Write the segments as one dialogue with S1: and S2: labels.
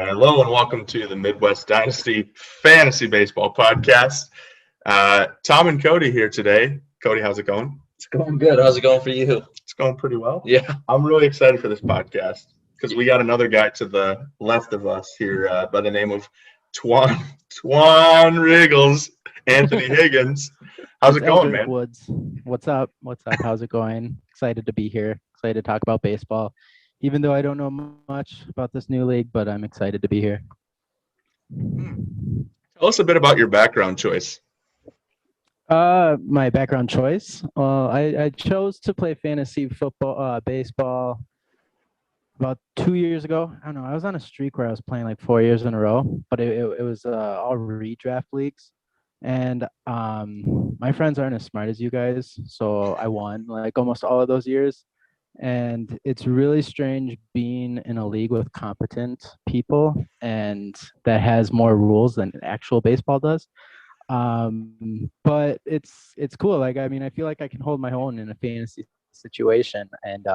S1: Hello and welcome to the Midwest Dynasty Fantasy Baseball Podcast. Tom and Cody here today. Cody, how's it going?
S2: It's going good. How's it going for you?
S1: It's going pretty well.
S2: Yeah.
S1: I'm really excited for this podcast because we got another guy to the left of us here by the name of Twan Wriggles, Anthony Higgins. How's it going, man?
S3: Woods. What's up? How's it going? Excited to be here. Excited to talk about baseball. Even though I don't know much about this new league, but I'm excited to be here.
S1: Tell us a bit about your background choice.
S3: My background choice? I chose to play fantasy football, baseball about 2 years ago. I don't know. I was on a streak where I was playing like 4 years in a row, but it was all redraft leagues. And my friends aren't as smart as you guys, so I won like almost all of those years. And it's really strange being in a league with competent people and that has more rules than actual baseball does. But it's cool. Like, I mean, I feel like I can hold my own in a fantasy situation. And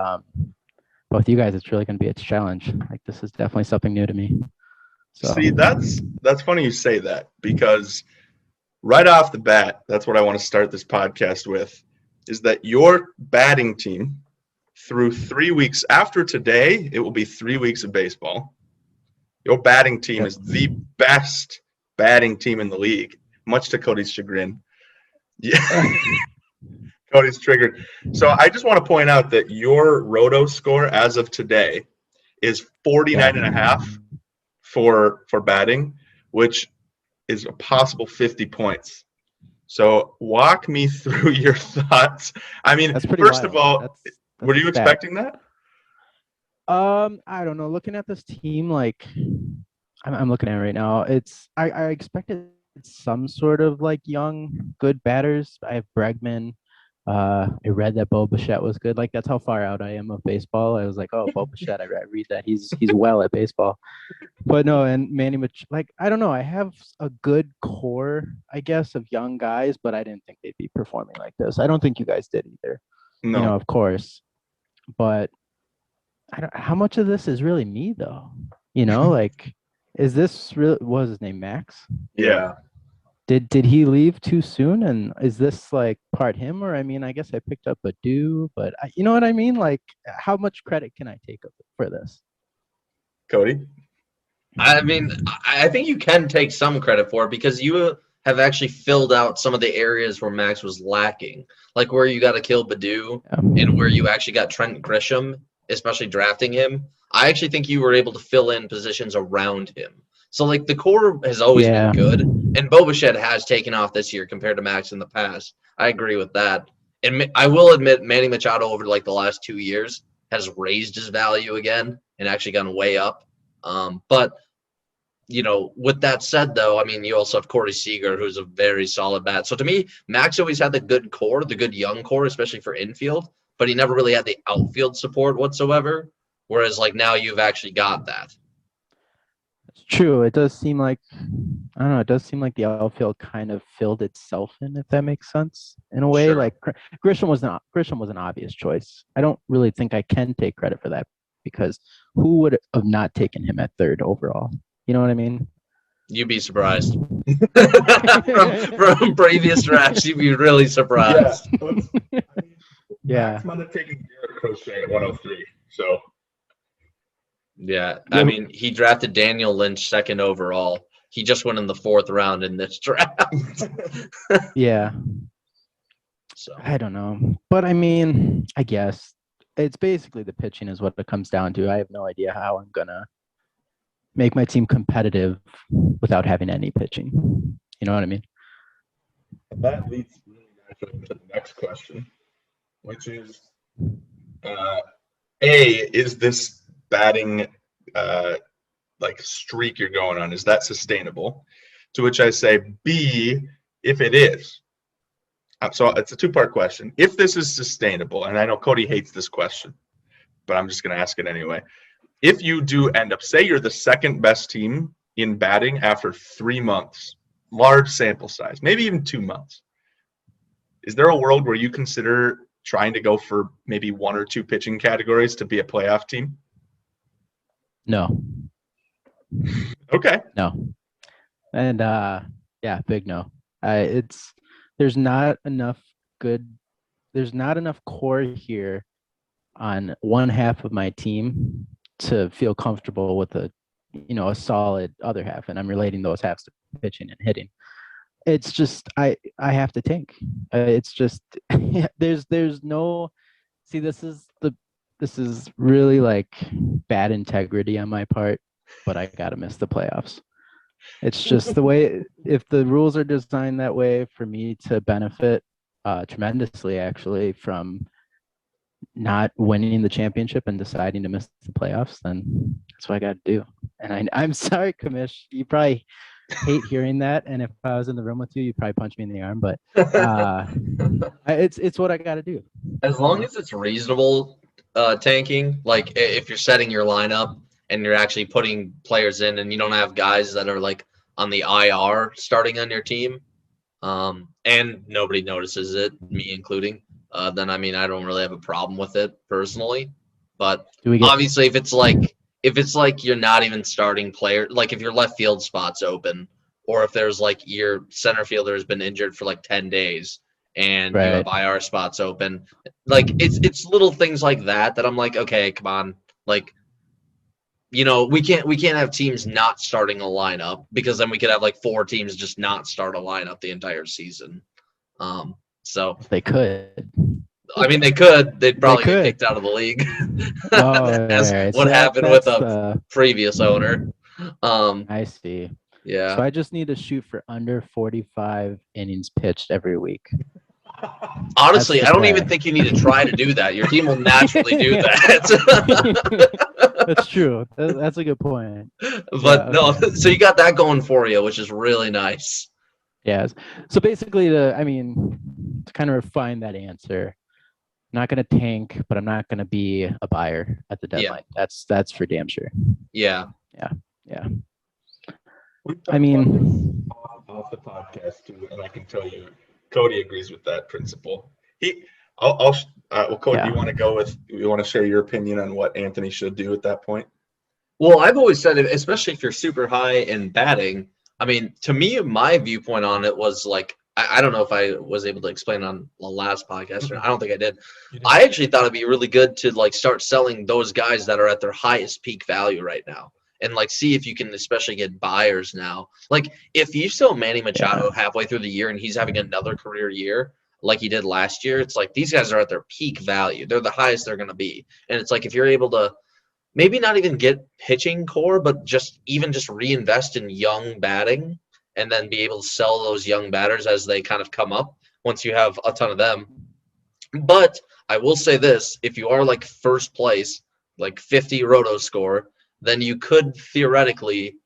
S3: both you guys, it's really going to be a challenge. Like, this is definitely something new to me. So.
S1: See, that's funny you say that, because right off the bat, that's what I want to start this podcast with, is that your batting team, through 3 weeks after today, it will be 3 weeks of baseball. Your batting team is the best batting team in the league, much to Cody's chagrin. Yeah, Cody's triggered. So I just want to point out that your roto score as of today is 49.5 for batting, which is a possible 50 points. So walk me through your thoughts. I mean, first of all, were you expecting that?
S3: I don't know. Looking at this team, like I'm looking at it right now, I expected some sort of like young, good batters. I have Bregman. I read that Bo Bichette was good. Like, that's how far out I am of baseball. I was like, oh, Bo Bichette. I read that he's well at baseball. But no, and Manny like, I don't know. I have a good core, I guess, of young guys, but I didn't think they'd be performing like this. I don't think you guys did either.
S1: No.
S3: You know, of course. But how much of this is really me, though? You know, like, is this really, what was his name, Max?
S1: Yeah.
S3: Did he leave too soon? And is this like part him? Or, I mean, I guess I picked up Badu, but you know what I mean? Like, how much credit can I take for this?
S1: Cody?
S2: I mean, I think you can take some credit for it because you have actually filled out some of the areas where Max was lacking, like where you got to kill Badu and where you actually got Trent Grisham, especially drafting him. I actually think you were able to fill in positions around him. So, like, the core has always been good, and Bo Bichette has taken off this year compared to Max in the past. I agree with that. And I will admit, Manny Machado over, like, the last 2 years has raised his value again and actually gone way up. But you know, with that said, though, I mean, you also have Corey Seager, who's a very solid bat. So to me, Max always had the good core, the good young core, especially for infield, but he never really had the outfield support whatsoever. Whereas, like, now you've actually got that.
S3: It's true. It does seem like, I don't know, it does seem like the outfield kind of filled itself in, if that makes sense, in a way. Sure. Like, Grisham was an obvious choice. I don't really think I can take credit for that, because who would have not taken him at third overall? You know what I mean?
S2: You'd be surprised. from previous drafts, you'd be really surprised.
S1: Yeah. Max might have taken Garrett Crochet at 103. So.
S2: Yeah. I mean, he drafted Daniel Lynch second overall. He just went in the fourth round in this draft.
S3: Yeah.
S2: So
S3: I don't know. But I mean, I guess it's basically the pitching is what it comes down to. I have no idea how I'm going to make my team competitive without having any pitching. You know what I mean?
S1: And that leads really naturally to the next question, which is, is this batting like streak you're going on, is that sustainable? To which I say, B, if it is. So it's a two-part question. If this is sustainable, and I know Cody hates this question, but I'm just going to ask it anyway. If you do end up, say you're the second best team in batting after 3 months, large sample size, maybe even 2 months, is there a world where you consider trying to go for maybe 1 or 2 pitching categories to be a playoff team?
S3: No.
S1: Okay.
S3: No. And yeah, big no. There's not enough core here on one half of my team to feel comfortable with a solid other half, and I'm relating those halves to pitching and hitting. It's just I have to tank. It's just there's no this is really like bad integrity on my part, but I gotta miss the playoffs. It's just the way, if the rules are designed that way for me to benefit tremendously, actually, from not winning the championship and deciding to miss the playoffs, then that's what I got to do. And I'm sorry, Kamish, you probably hate hearing that. And if I was in the room with you, you'd probably punch me in the arm. But it's what I got to do.
S2: As long as it's reasonable tanking, like if you're setting your lineup and you're actually putting players in and you don't have guys that are like on the IR starting on your team, and nobody notices it, me including, then I mean I don't really have a problem with it personally. But obviously if it's like you're not even starting player, like if your left field spot's open, or if there's like your center fielder has been injured for like 10 days and you have IR spots open, like it's little things like that I'm like, okay, come on, like, we can't have teams not starting a lineup, because then we could have like 4 teams just not start a lineup the entire season. So
S3: they could.
S2: I mean, they could. They'd probably get kicked out of the league. Happened with a previous owner.
S3: I see.
S2: Yeah.
S3: So I just need to shoot for under 45 innings pitched every week.
S2: Honestly, I don't even think you need to try to do that. Your team will naturally do
S3: that. That's true. That's a good point.
S2: But no, so you got that going for you, which is really nice.
S3: Yeah. So basically, to kind of refine that answer, I'm not going to tank, but I'm not going to be a buyer at the deadline. Yeah. That's for damn sure.
S2: Yeah.
S3: Yeah.
S1: I mean, off the podcast too, and I can tell you, Cody agrees with that principle. Cody, do you want to go with? You want to share your opinion on what Anthony should do at that point?
S2: Well, I've always said, especially if you're super high in batting. I mean, to me, my viewpoint on it was like, I don't know if I was able to explain on the last podcast, or I don't think I did. I actually thought it'd be really good to like start selling those guys that are at their highest peak value right now, and like see if you can especially get buyers now. Like if you sell Manny Machado halfway through the year and he's having another career year like he did last year, it's like these guys are at their peak value. They're the highest they're going to be. And it's like if you're able to maybe not even get pitching core, but just reinvest in young batting and then be able to sell those young batters as they kind of come up once you have a ton of them. But I will say this, if you are like first place, like 50 roto score, then you could theoretically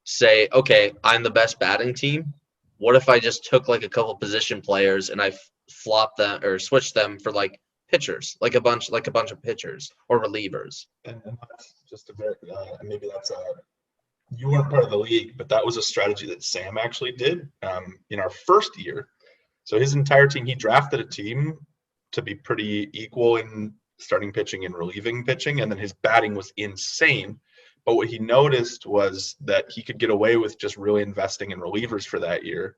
S2: say, okay, I'm the best batting team. What if I just took like a couple position players and I flopped them or switched them for like pitchers, like a bunch of pitchers or relievers?
S1: And that's just maybe that's you weren't part of the league, but that was a strategy that Sam actually did in our first year. So his entire team, he drafted a team to be pretty equal in starting pitching and relieving pitching, and then his batting was insane. But what he noticed was that he could get away with just really investing in relievers for that year.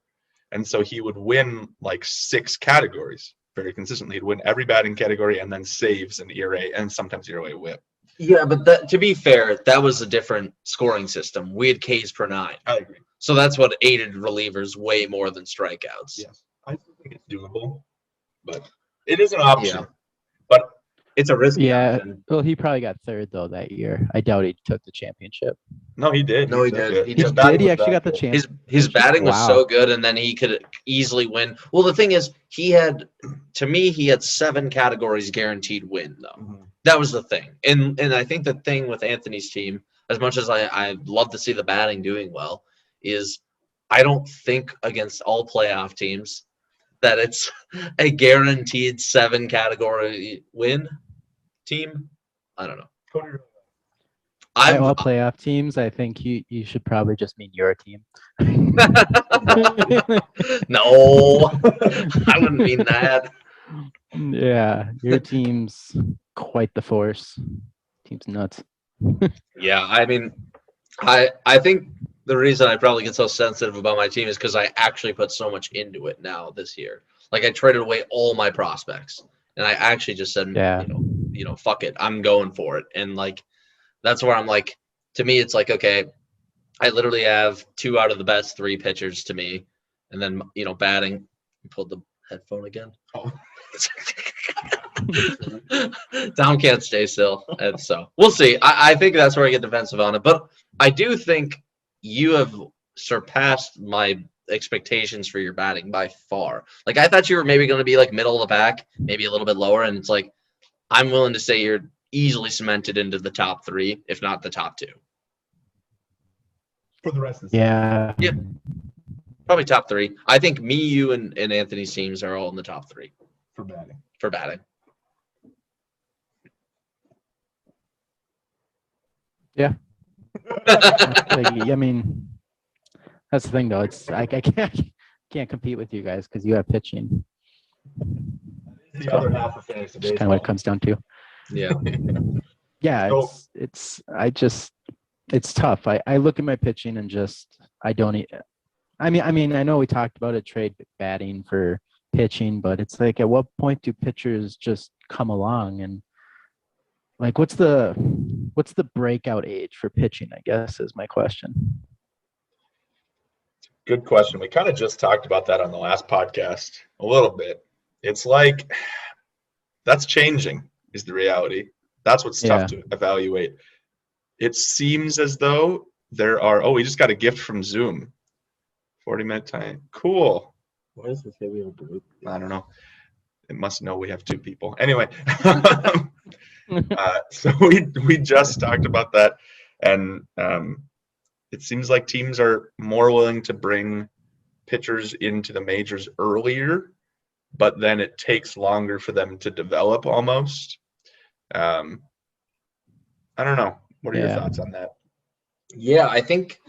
S1: And so he would win like 6 categories very consistently. He'd win every batting category and then saves and ERA and sometimes ERA whip.
S2: Yeah, but to be fair, that was a different scoring system. We had Ks per 9.
S1: I agree.
S2: So that's what aided relievers way more than strikeouts.
S1: Yes, I think it's doable, but it is an option.
S2: Yeah.
S1: But
S2: It's a risky
S3: Yeah.
S2: option.
S3: Well, he probably got third though that year. I doubt he took the championship.
S1: No, he did.
S2: No, he
S1: took
S2: did.
S1: it.
S2: He
S1: His
S2: took-
S1: batting
S3: Did he
S1: was
S3: actually
S1: that
S3: got the
S1: good.
S3: championship?
S2: His batting was
S3: Wow.
S2: so good, and then he could easily win. Well, the thing is, he had 7 categories guaranteed win though.
S1: Mhm.
S2: That was the thing, and I think the thing with Anthony's team, as much as I love to see the batting doing well, is I don't think against all playoff teams that it's a guaranteed 7 category win team. I don't know.
S3: By
S2: I've
S3: all playoff teams, I think you should probably just mean your team.
S2: no, I wouldn't mean that.
S3: Yeah, your team's quite the force. Team's nuts.
S2: Yeah, I mean, I think the reason I probably get so sensitive about my team is because I actually put so much into it now this year. Like I traded away all my prospects, and I actually just said,
S3: Yeah.
S2: Fuck it, I'm going for it. And like, that's where I'm like, to me, it's like, okay, I literally have 2 out of the best 3 pitchers to me, and then batting. You pulled the headphone again.
S1: Oh.
S2: Tom can't stay still, and so we'll see. I think that's where I get defensive on it, but I do think you have surpassed my expectations for your batting by far. Like I thought you were maybe going to be like middle of the pack, maybe a little bit lower, and it's like I'm willing to say you're easily cemented into the top 3, if not the top 2.
S1: For the rest of the
S3: Yeah.
S2: Yeah. Probably top 3. I think me, you, and Anthony's teams are all in the top 3
S1: for batting.
S2: for batting.
S3: Yeah. Like, I mean, that's the thing though. It's I can't compete with you guys because you have pitching.
S1: The other half of fantasy
S3: Just kind of what it
S1: baseball.
S3: comes down to.
S2: Yeah.
S3: Yeah,
S1: So-
S3: it's tough. I look at my pitching and just I don't. I mean, I know we talked about a trade batting for pitching, but it's like at what point do pitchers just come along and like what's the breakout age for pitching? I guess is my question.
S1: Good question. We kind of just talked about that on the last podcast a little bit. It's like that's changing is the reality. That's what's tough to evaluate. It seems as though there are, we just got a gift from Zoom. 40-minute time. Cool.
S2: What is this heavy old blue?
S1: I don't know. It must know we have 2 people. Anyway, so we just talked about that, and it seems like teams are more willing to bring pitchers into the majors earlier, but then it takes longer for them to develop almost. I don't know. What are your thoughts on that?
S2: Yeah, I think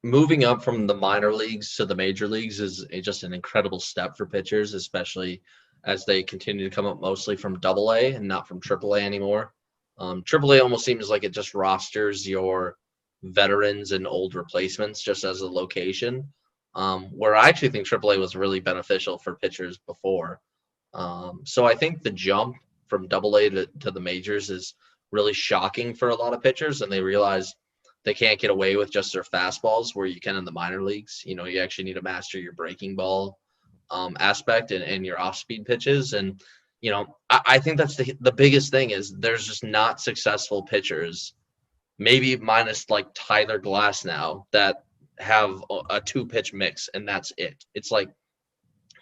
S2: moving up from the minor leagues to the major leagues is just an incredible step for pitchers, especially as they continue to come up mostly from AA and not from AAA anymore. AAA almost seems like it just rosters your veterans and old replacements just as a location, where I actually think AAA was really beneficial for pitchers before. So I think the jump from AA to the majors is really shocking for a lot of pitchers, and they realize they can't get away with just their fastballs where you can in the minor leagues. You actually need to master your breaking ball aspect and your off-speed pitches. And, I think that's the biggest thing is there's just not successful pitchers, maybe minus like Tyler Glass now, that have a 2-pitch mix, and that's it. It's like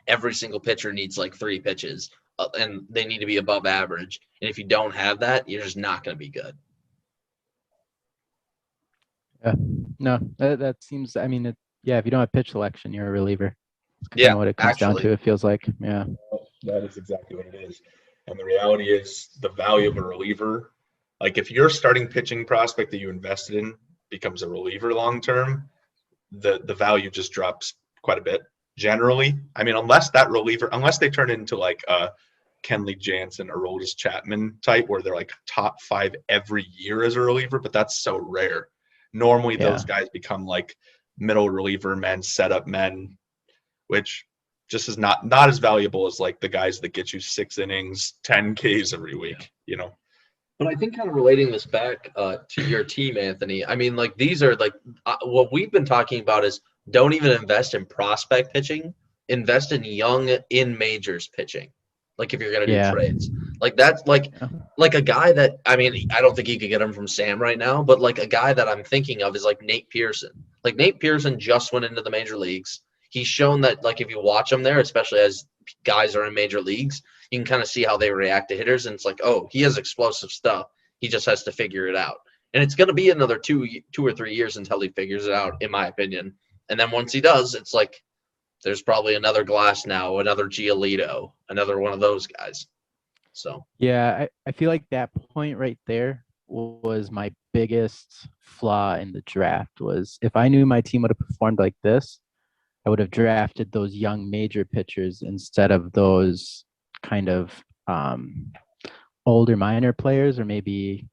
S2: every single pitcher needs like 3 pitches, and they need to be above average. And if you don't have that, you're just not going to be good.
S3: Yeah. No, that seems. I mean, if you don't have pitch selection, you're a reliever. It's kind
S2: Yeah,
S3: of what it comes down
S2: actually.
S3: to. It feels like. Yeah.
S1: That is exactly what it is. And the reality is the value of a reliever. Like if your starting pitching prospect that you invested in becomes a reliever long term, the value just drops quite a bit. Generally, I mean, unless they turn into like a Kenley Jansen or Aroldis Chapman type, where they're like top 5 every year as a reliever, but that's so rare. Normally, those guys become like middle reliever men, setup men, which just is not as valuable as like the guys that get you 6 innings, 10 Ks every week.
S2: But I think kind of relating this back to your team, Anthony, I mean, like these are like what we've been talking about is don't even invest in prospect pitching, invest in young in majors pitching. Like if you're going to do trades, Like that's
S3: Yeah.
S2: like a guy that I mean I don't think you could get him from Sam right now, but like a guy that I'm thinking of is like Nate Pearson. Like Nate Pearson just went into the major leagues. He's shown that like if you watch him there, especially as guys are in major leagues, you can kind of see how they react to hitters, and it's like, oh, he has explosive stuff. He just has to figure it out, and it's going to be another 2 or 3 years until he figures it out, in my opinion. And then once he does, it's like there's probably another Glass now, another Giolito, another one of those guys. So
S3: Yeah, I feel like that point right there was my biggest flaw in the draft was if I knew my team would have performed like this, I would have drafted those young major pitchers instead of those kind of older minor players or maybe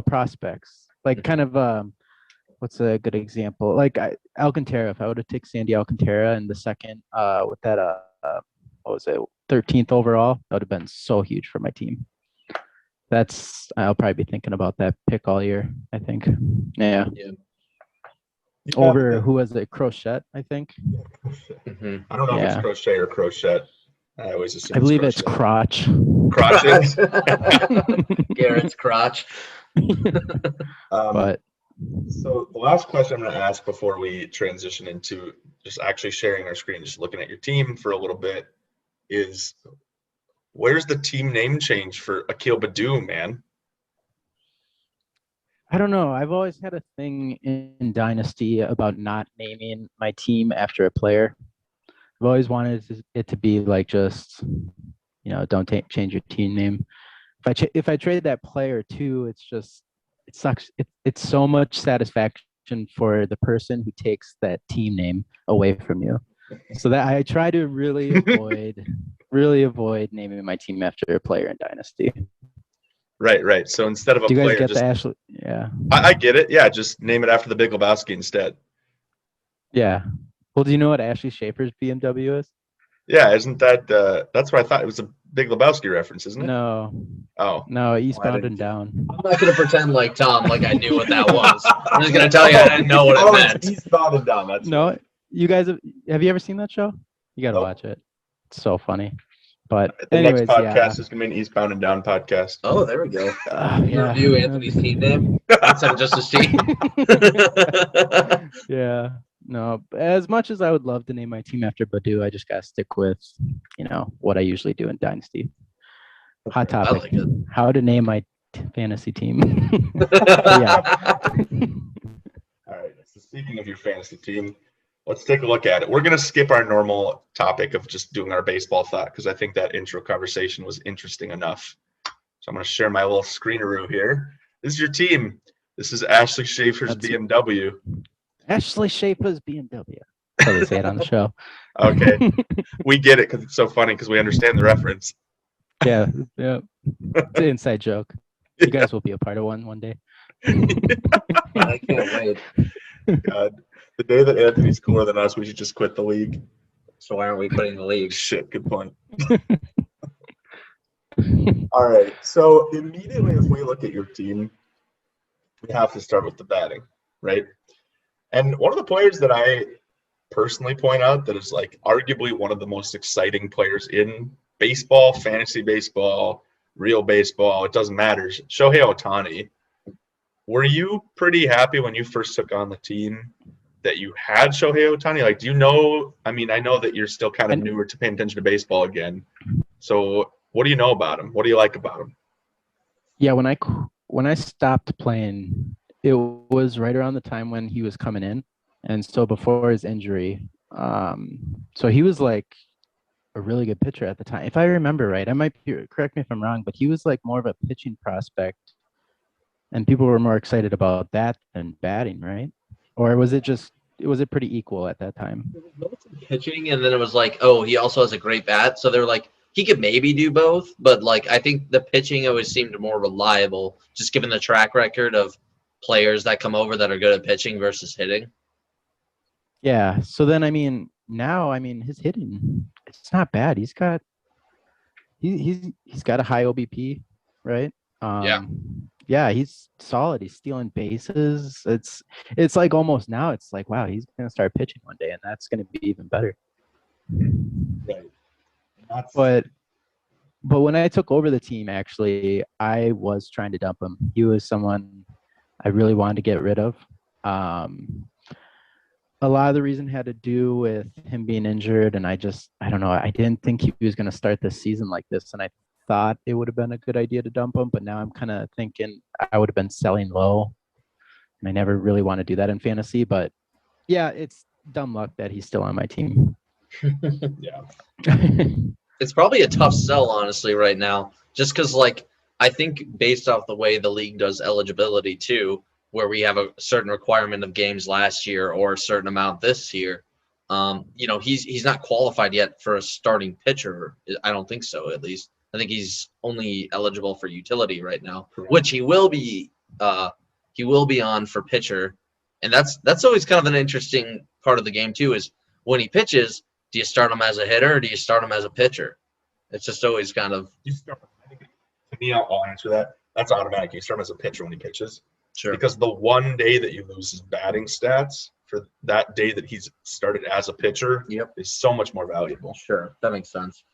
S3: prospects. Like kind of what's a good example? Like Alcantara. If I would have taken Sandy Alcantara in the second with that what was it, 13th overall, that would have been so huge for my team. I'll probably be thinking about that pick all year, I think. Yeah. Over who was it? Crochet, I think.
S2: mm-hmm.
S1: I don't know if it's Crochet or Crochet. I always assume.
S3: I believe it's Crotch.
S1: Crotch.
S2: Garrett's crotch.
S3: But
S1: so the last question I'm going to ask before we transition into just actually sharing our screen, just looking at your team for a little bit, is where's the team name change for Akil Baddoo, man?
S3: I don't know. I've always had a thing in Dynasty about not naming my team after a player. I've always wanted it to be like just, don't change your team name. If I trade that player too, it sucks. It's so much satisfaction for the person who takes that team name away from you. So that I try to really avoid naming my team after a player in Dynasty.
S1: Right. So instead of a player,
S3: do you guys get the Ashley? Yeah.
S1: I get it. Yeah, just name it after the Big Lebowski instead.
S3: Yeah. Well, do you know what Ashley Schaefer's BMW is?
S1: Yeah, isn't that that's what I thought. It was a Big Lebowski reference, isn't it?
S3: No.
S1: Oh.
S3: No, Eastbound and Down.
S2: I'm not gonna pretend like Tom, like I knew what that was. I'm just gonna tell you I didn't know what it meant.
S1: Eastbound and Down. That's
S3: no.
S1: right.
S3: You guys have you ever seen that show? You got to watch it. It's so funny. But
S1: the
S3: anyways,
S1: next podcast is gonna be an Eastbound and Down podcast.
S2: Oh, there we go.
S3: Yeah.
S2: Review Anthony's team name instead of just his team.
S3: Yeah. No, as much as I would love to name my team after Baddoo, I just gotta stick with, what I usually do in Dynasty. Hot topic.
S2: I like it.
S3: How to name my fantasy team. Yeah.
S1: All right. So speaking of your fantasy team, let's take a look at it. We're going to skip our normal topic of just doing our baseball thought because I think that intro conversation was interesting enough. So I'm going to share my little screeneroo here. This is your team. This is Ashley Schaefer's BMW.
S3: Ashley Schaefer's BMW. That's how they say it on the show.
S1: Okay. We get it because it's so funny because we understand the reference.
S3: Yeah. It's an inside joke. You guys will be a part of one day.
S2: I can't wait.
S1: God. The day that Anthony's cooler than us, we should just quit the league.
S2: So why aren't we quitting the league?
S1: Shit, good point. All right. So immediately as we look at your team, we have to start with the batting, right? And one of the players that I personally point out that is like arguably one of the most exciting players in baseball, fantasy baseball, real baseball, it doesn't matter. Shohei Ohtani. Were you pretty happy when you first took on the team that you had Shohei Ohtani? Like, do you know? I mean, I know that you're still kind of newer to paying attention to baseball again. So, what do you know about him? What do you like about him?
S3: Yeah, when I stopped playing, it was right around the time when he was coming in, and so before his injury. So he was like a really good pitcher at the time, if I remember right. I might be, correct me if I'm wrong, but he was like more of a pitching prospect, and people were more excited about that than batting, right? Or was it pretty equal at that time?
S2: Pitching, and then it was like, oh, he also has a great bat. So they were like, he could maybe do both, but like I think the pitching always seemed more reliable, just given the track record of players that come over that are good at pitching versus hitting.
S3: Yeah. So then, now his hitting, it's not bad. He's got a high OBP, right? Yeah, he's solid. He's stealing bases. It's like almost now it's like, wow, he's gonna start pitching one day, and that's gonna be even better.
S1: Right.
S3: But But when I took over the team, actually, I was trying to dump him. He was someone I really wanted to get rid of. Um, a lot of the reason had to do with him being injured, and I don't know. I didn't think he was going to start this season like this, and I thought it would have been a good idea to dump him. But now I'm kind of thinking I would have been selling low, and I never really want to do that in fantasy. But yeah, it's dumb luck that he's still on my team.
S1: Yeah.
S2: It's probably a tough sell, honestly, right now, just because, like, I think based off the way the league does eligibility too, where we have a certain requirement of games last year or a certain amount this year, he's not qualified yet for a starting pitcher. I don't think so, at least. I think he's only eligible for utility right now, which he will be. He will be on for pitcher, and that's always kind of an interesting part of the game too. Is when he pitches, do you start him as a hitter or do you start him as a pitcher? It's just always kind of.
S1: You start. I think, to me, I'll answer that. That's automatic. You start him as a pitcher when he pitches.
S2: Sure.
S1: Because the one day that you lose his batting stats for that day that he's started as a pitcher is so much more valuable.
S2: Sure, that makes sense.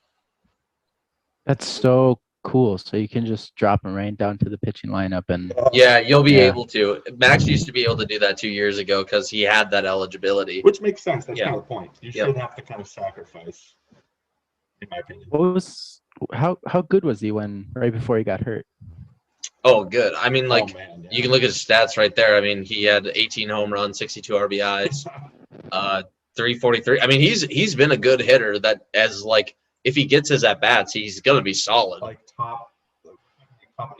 S3: That's so cool. So you can just drop him right down to the pitching lineup, and
S2: yeah, you'll be able to. Max used to be able to do that 2 years ago because he had that eligibility.
S1: Which makes sense. That's kind of the point. You should have to kind of sacrifice, in my opinion.
S3: How good was he right before he got hurt?
S2: Oh, good. I mean, you can look at his stats right there. I mean, he had 18 home runs, 62 RBIs, 343. I mean, he's been a good hitter. That as if he gets his at bats, he's gonna be solid.
S1: Top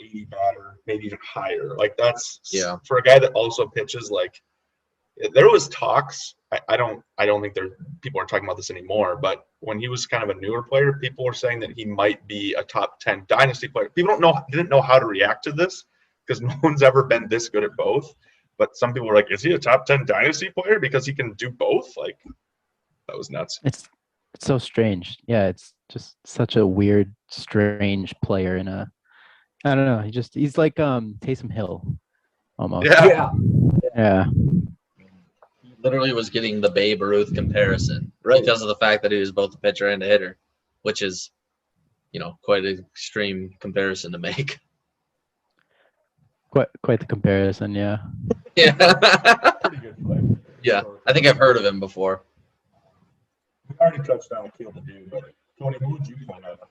S1: 80 batter, maybe even higher. That's for a guy that also pitches. There was talks. I don't think people aren't talking about this anymore. But when he was kind of a newer player, people were saying that he might be a top 10 dynasty player. People didn't know how to react to this because no one's ever been this good at both. But some people were like, "Is he a top 10 dynasty player because he can do both?" That was nuts.
S3: It's so strange. Yeah, it's just such a weird, strange player I don't know. He's like Taysom Hill, almost. Yeah.
S2: Literally was getting the Babe Ruth comparison because of the fact that he was both a pitcher and a hitter, which is, quite an extreme comparison to make.
S3: Quite the comparison, yeah.
S2: Yeah.
S1: Pretty good play.
S2: Yeah, I think I've heard of him before.
S1: We already touched on Keel the Dude, but Tony, who would you point out?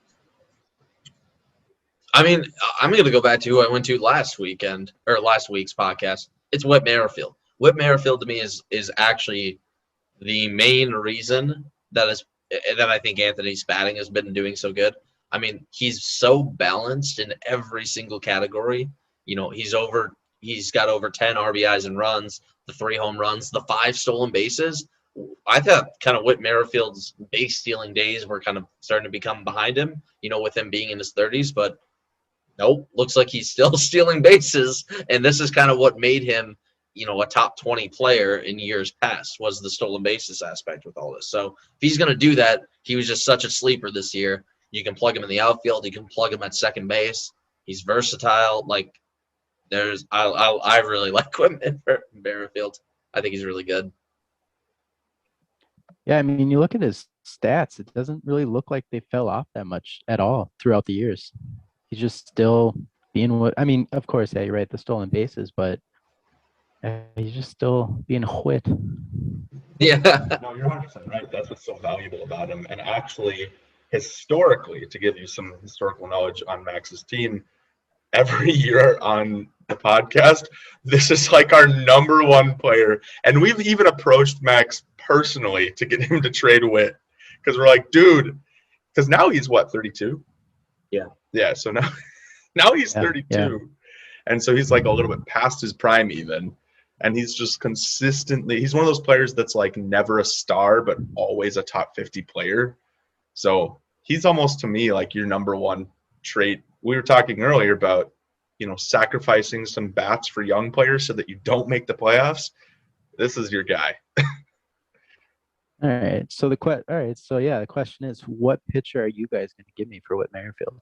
S2: I mean, I'm going to go back to who I went to last week's podcast. It's Whit Merrifield. Whit Merrifield to me is actually the main reason that I think Anthony's batting has been doing so good. I mean, he's so balanced in every single category. He's got over 10 RBIs and runs, the 3 home runs, the 5 stolen bases. I thought kind of Whit Merrifield's base stealing days were kind of starting to become behind him, with him being in his 30s, but nope, looks like he's still stealing bases. And this is kind of what made him, a top 20 player in years past, was the stolen bases aspect with all this. So if he's going to do that, he was just such a sleeper this year. You can plug him in the outfield. You can plug him at second base. He's versatile. I really like Whit Merrifield. I think he's really good.
S3: Yeah, I mean, you look at his stats, it doesn't really look like they fell off that much at all throughout the years. He's just still being of course, yeah, you're right, the stolen bases, but he's just still being a Whit.
S2: Yeah.
S1: No, you're 100% right. That's what's so valuable about him. And actually, historically, to give you some historical knowledge on Max's team, every year on the podcast, this is our number 1 player. And we've even approached Max personally to get him to trade Whit because we're like, dude, because now he's 32? Yeah, so now he's 32. Yeah. And so he's a little bit past his prime even. And he's just consistently, he's one of those players that's never a star, but always a top 50 player. So he's almost to me your number 1 trait. We were talking earlier about, sacrificing some bats for young players so that you don't make the playoffs. This is your guy.
S3: All right. So the question is, what pitcher are you guys going to give me for Whit Merrifield?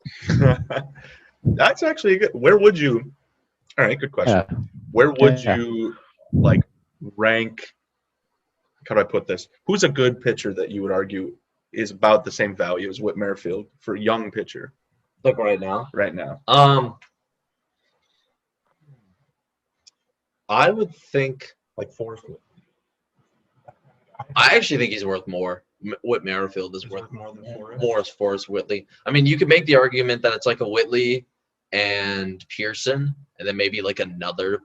S1: That's actually good. Where would you? All right, good question. Yeah. Where would you rank? How do I put this? Who's a good pitcher that you would argue is about the same value as Whit Merrifield for a young pitcher?
S2: Like right now.
S1: Right now.
S2: I would think.
S4: Like Forrest.
S2: I actually think he's worth more. Whit Merrifield is
S4: He's
S2: worth
S4: more than Forrest.
S2: more as Forrest Whitley. I mean, you could make the argument that it's like a Whitley and Pearson, and then maybe like another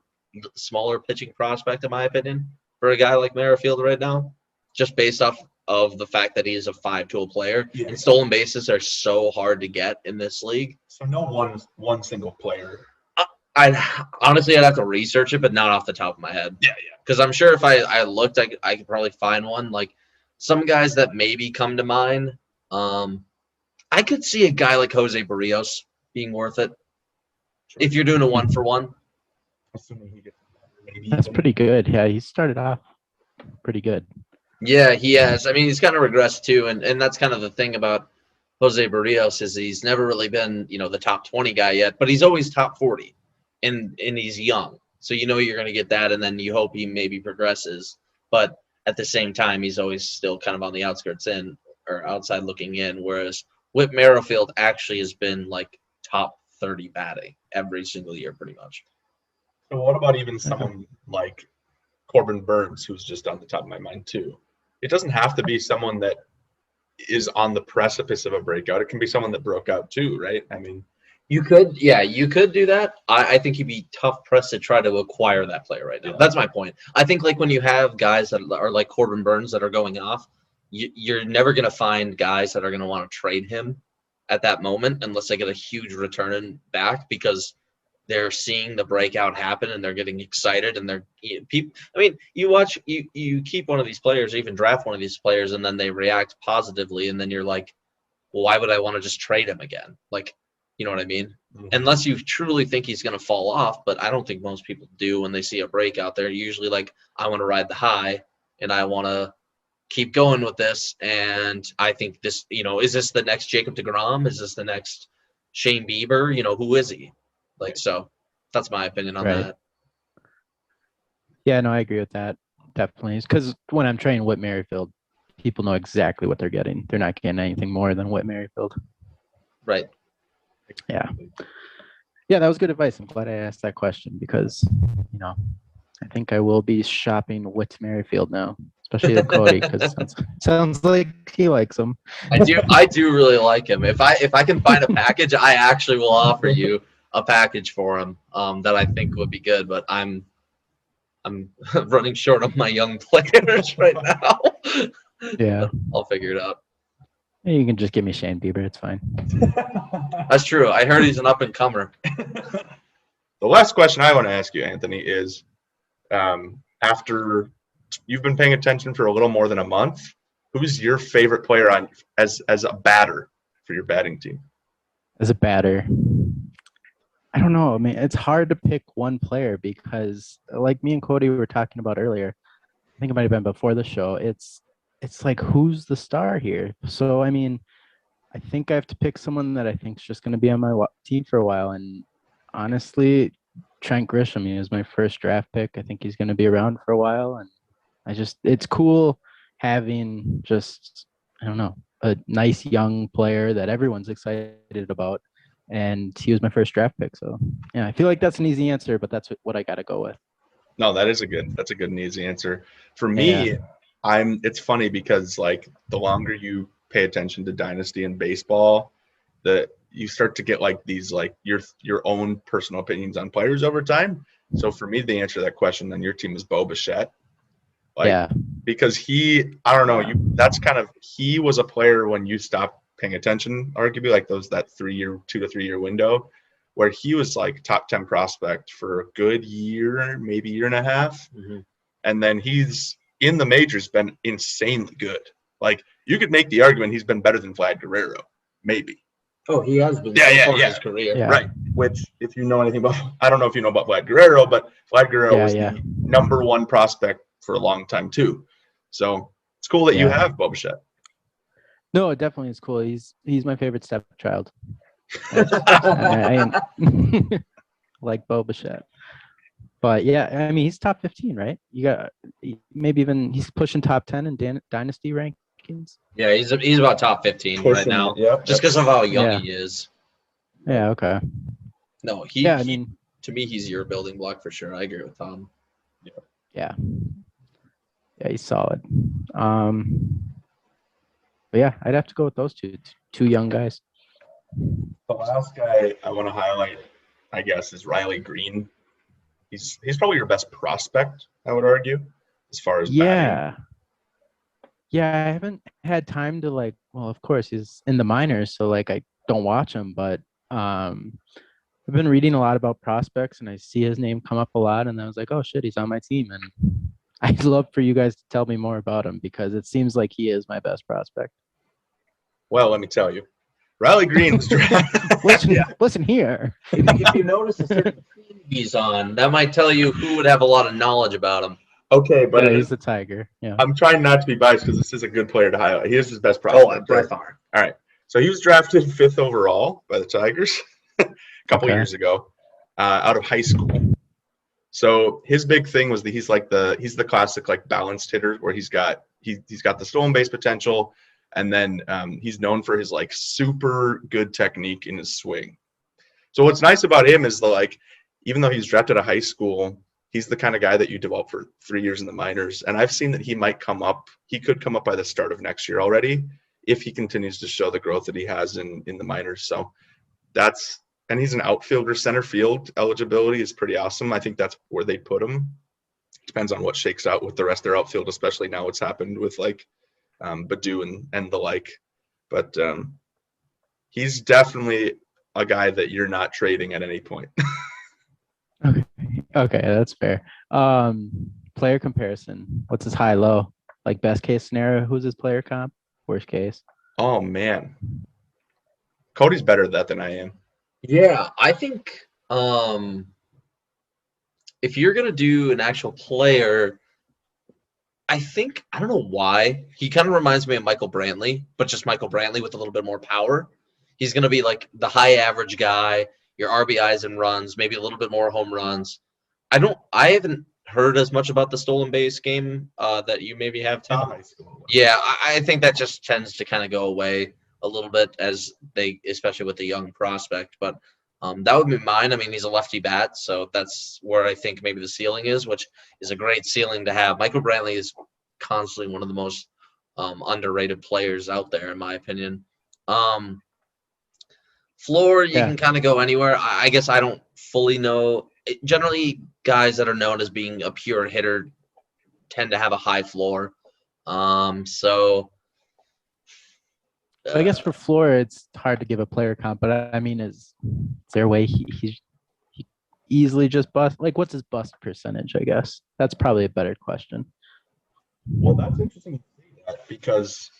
S2: smaller pitching prospect, in my opinion, for a guy like Merrifield right now, just based off of the fact that he is a 5-tool player.
S4: Yeah.
S2: And stolen bases are so hard to get in this league.
S4: So no one single player.
S2: I'd have to research it, but not off the top of my head.
S4: Yeah.
S2: Because I'm sure if I looked, I could probably find one. Like some guys that maybe come to mind. I could see a guy like Jose Barrios being worth it if you're doing a 1-for-1.
S4: Assuming he gets maybe.
S3: That's pretty good. Yeah, he started off pretty good.
S2: Yeah, he has. I mean, he's kind of regressed too, and that's kind of the thing about Jose Barrios is he's never really been, the top 20 guy yet, but he's always top 40, and he's young. So you're going to get that, and then you hope he maybe progresses. But at the same time, he's always still kind of on the outskirts in or outside looking in, whereas Whit Merrifield actually has been like top 30 batting every single year pretty much.
S4: So what about even someone like
S1: Corbin Burns, who's just on the top of my mind too. It doesn't have to be someone that is on the precipice of a breakout. It can be someone that broke out too, right? I mean,
S2: you could do that. I think you'd be tough pressed to try to acquire that player right now.
S1: Yeah.
S2: That's my point. I think like when you have guys that are like Corbin Burns that are going off, you're never going to find guys that are going to want to trade him at that moment unless they get a huge return back because they're seeing the breakout happen and they're getting excited and you keep one of these players or even draft one of these players and then they react positively and then you're like, well, why would I want to just trade him again? Like, you know what I mean?
S1: Mm-hmm.
S2: Unless you truly think he's going to fall off, but I don't think most people do when they see a breakout. They're usually like, I want to ride the high and I want to keep going with this. And I think this, is this the next Jacob deGrom? Is this the next Shane Bieber? Who is he? Like, so that's my opinion on that.
S3: Yeah, no, I agree with that. Definitely. Because when I'm trading Whit Merrifield, people know exactly what they're getting. They're not getting anything more than Whit Merrifield.
S2: Right.
S3: Yeah. Yeah, that was good advice. I'm glad I asked that question because, I think I will be shopping Whit Merrifield now, especially with Cody because sounds like he likes him.
S2: I do really like him. If I can find a package, I actually will offer you a package for him that I think would be good, but I'm running short on my young players right now.
S3: Yeah.
S2: I'll figure it out.
S3: You can just give me Shane Bieber. It's fine.
S2: That's true. I heard he's an up-and-comer.
S1: the last question I want to ask you, Anthony, is after you've been paying attention for a little more than a month, who's your favorite player as a batter for your batting team?
S3: As a batter, I don't know. I mean, it's hard to pick one player because, like me and Cody were talking about earlier, I think it might have been before the show. It's like, who's the star here? So, I mean, I think I have to pick someone that I think is just going to be on my team for a while. And honestly, Trent Grisham is my first draft pick. I think he's going to be around for a while. And it's cool having just, I don't know, a nice young player that everyone's excited about. And he was my first draft pick. So, yeah, I feel like that's an easy answer, but that's what I got to go with.
S1: No, that's a good and easy answer. For me, it's funny because like the longer you pay attention to Dynasty and baseball, you start to get like these like your own personal opinions on players over time. So for me, the answer to that question on your team is Bo Bichette. Because he was a player when you stopped paying attention, arguably like that 2 to 3 year window where he was like top 10 prospect for a good year, maybe year and a half.
S2: Mm-hmm.
S1: And then he's in the majors been insanely good. Like you could make the argument he's been better than Vlad Guerrero, maybe.
S2: Oh, he has been his career.
S3: Yeah.
S1: Right. Which if you know anything about, I don't know if you know about Vlad Guerrero, but Vlad Guerrero was the number one prospect for a long time too. So it's cool that you have Bo Bichette.
S3: No, it definitely is cool. He's my favorite stepchild. I like Bo Bichette. But yeah, I mean, he's top 15, right? You got maybe even he's pushing top 10 in Dynasty rankings.
S2: Yeah, he's about top 15 right now.
S1: Yep.
S2: Just because of how young he is.
S3: Yeah. Okay.
S2: No,
S3: Yeah. I mean,
S2: to me, he's your building block for sure. I agree with Tom.
S3: yeah. Yeah, he's solid. But yeah, I'd have to go with those two young guys.
S1: The last guy I want to highlight, I guess, is Riley Green. He's probably your best prospect, I would argue, as far as batting.
S3: Yeah. Yeah, I haven't had time to well, of course he's in the minors, so I don't watch him, but I've been reading a lot about prospects and I see his name come up a lot and I was like, oh shit, he's on my team. And I'd love for you guys to tell me more about him because it seems like he is my best prospect.
S1: Well, let me tell you. Riley Green was drafted.
S3: Listen here.
S2: If you notice a certain team he's on, that might tell you who would have a lot of knowledge about him.
S1: Okay, but
S3: Yeah, he's the Tiger. Yeah.
S1: I'm trying not to be biased because this is a good player to highlight. He is his best prospect.
S2: By far.
S1: All right. So he was drafted 5th overall by the Tigers a couple years ago out of high school. So his big thing was that he's the classic balanced hitter where he's got the stolen base potential, and then he's known for his super good technique in his swing. So what's nice about him is even though he's drafted out of high school, he's the kind of guy that you develop for 3 years in the minors. And I've seen that he could come up by the start of next year already if he continues to show the growth that he has in the minors. So and he's an outfielder. Center field eligibility is pretty awesome. I think that's where they put him. Depends on what shakes out with the rest of their outfield, especially now what's happened with Badu and the like. But he's definitely a guy that you're not trading at any point.
S3: Okay, that's fair. Player comparison. What's his high low? Best case scenario, who's his player comp? Worst case.
S1: Oh man. Cody's better at that than I am.
S2: Yeah, I think if you're gonna do an actual player, I don't know why. He kind of reminds me of Michael Brantley, but just Michael Brantley with a little bit more power. He's gonna be the high average guy, your RBIs and runs, maybe a little bit more home runs. I haven't heard as much about the stolen base game that you maybe have, Tom. Yeah, I think that just tends to kind of go away a little bit especially with the young prospect. But that would be mine. I mean, he's a lefty bat, so that's where I think maybe the ceiling is, which is a great ceiling to have. Michael Brantley is constantly one of the most underrated players out there, in my opinion. Floor, you can kind of go anywhere. I guess I don't fully know. Generally, guys that are known as being a pure hitter tend to have a high floor. So
S3: I guess for floor, it's hard to give a player comp, but I mean, is there a way he easily just bust? What's his bust percentage? I guess that's probably a better question.
S1: Well, that's interesting to see that because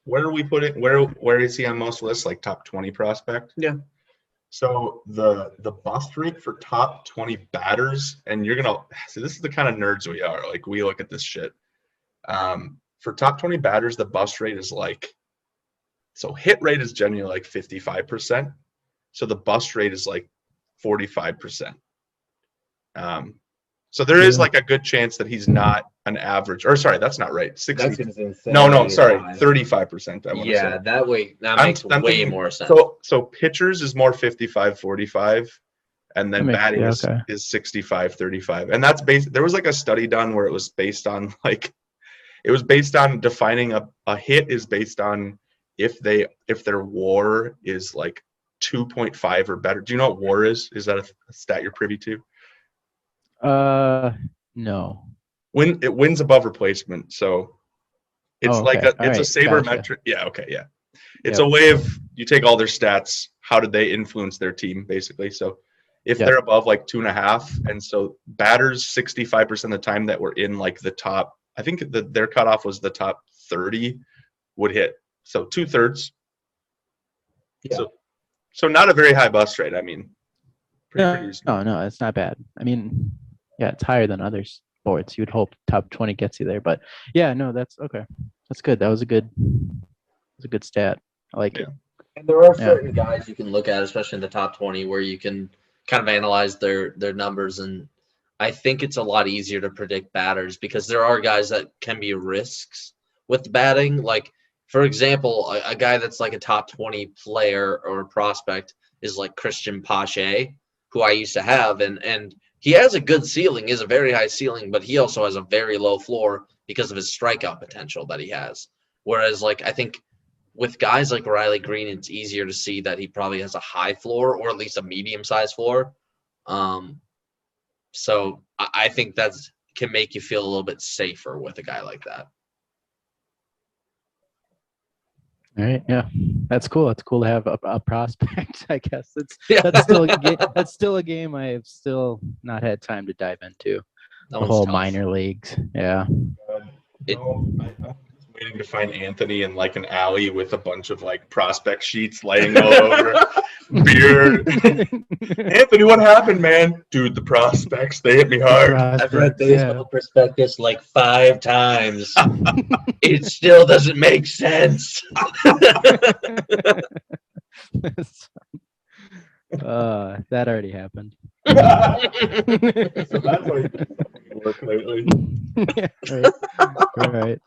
S1: where are we putting? Where is he on most lists? Top 20 prospect?
S2: Yeah.
S1: So the bust rate for top 20 batters, and you're gonna see this is the kind of nerds we are. We look at this shit. For top 20 batters, the bust rate is so hit rate is generally 55%. So the bust rate is 45%. So there is a good chance that he's not an average, or sorry, that's not right. 60.
S2: That's insane.
S1: No, sorry, 35%.
S2: That makes way more sense.
S1: So pitchers is more 55-45, and then batting is 65-35, and that's based. There was a study done where it was based on defining a hit is based on if their WAR is 2.5 or better. Do you know what WAR is? Is that a stat you're privy to?
S3: No.
S1: When it wins above replacement, so it's a sabermetric. Yeah, okay, yeah. It's a way of you take all their stats. How did they influence their team, basically? So if they're above 2.5, and so batters 65% of the time that were in the top, I think their cutoff was the top 30 would hit. So 2/3. Yeah. So not a very high bust rate. I mean,
S3: no, it's not bad. I mean, yeah, it's higher than other sports. You would hope top 20 gets you there, but yeah, no, that's okay. That's good. That was a good stat. I like it.
S2: And there are certain guys you can look at, especially in the top 20, where you can kind of analyze their numbers, and I think it's a lot easier to predict batters because there are guys that can be risks with batting. For example, a guy that's a top 20 player or prospect is like Christian Pache, who I used to have, and he has a good ceiling, is a very high ceiling, but he also has a very low floor because of his strikeout potential that he has. Whereas, like, I think with guys like Riley Green, it's easier to see that he probably has a high floor or at least a medium-sized floor. So I think that's can make you feel a little bit safer with a guy like that.
S3: All right, yeah, that's cool. It's cool to have a prospect. I guess
S2: Yeah.
S3: that's still that's still a game I've still not had time to dive into.
S2: That
S3: The
S2: one's
S3: whole
S2: tough.
S3: minor leagues, yeah.
S4: I'm just waiting to find Anthony in like an alley with a bunch of like prospect sheets laying all over. Beer. Anthony, what happened, man? Dude, the prospects, they hit me hard.
S2: I've read
S3: Prospects, yeah.
S2: baseball prospectus like 5 times. It still doesn't make sense.
S3: That already happened.
S4: So that's why you've been work lately.
S3: Yeah, right. All right.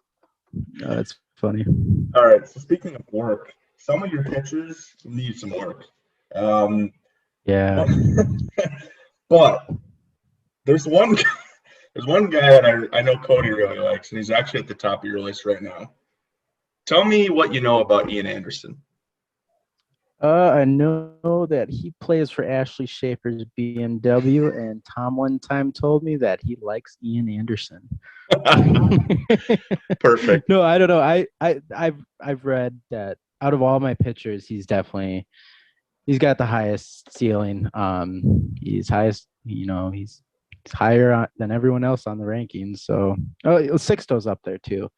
S3: That's funny.
S4: All right. So speaking of work, some of your pitchers need some work.
S3: Yeah.
S4: But there's one guy that I know Cody really likes, and he's actually at the top of your list right now. Tell me what you know about Ian Anderson.
S3: I know that he plays for Ashley Schaefer's BMW, and Tom one time told me that he likes Ian Anderson.
S1: Perfect.
S3: No, I don't know. I've read that out of all my pitchers, he's got the highest ceiling. He's highest. He's higher than everyone else on the rankings. So, Sixto's up there too,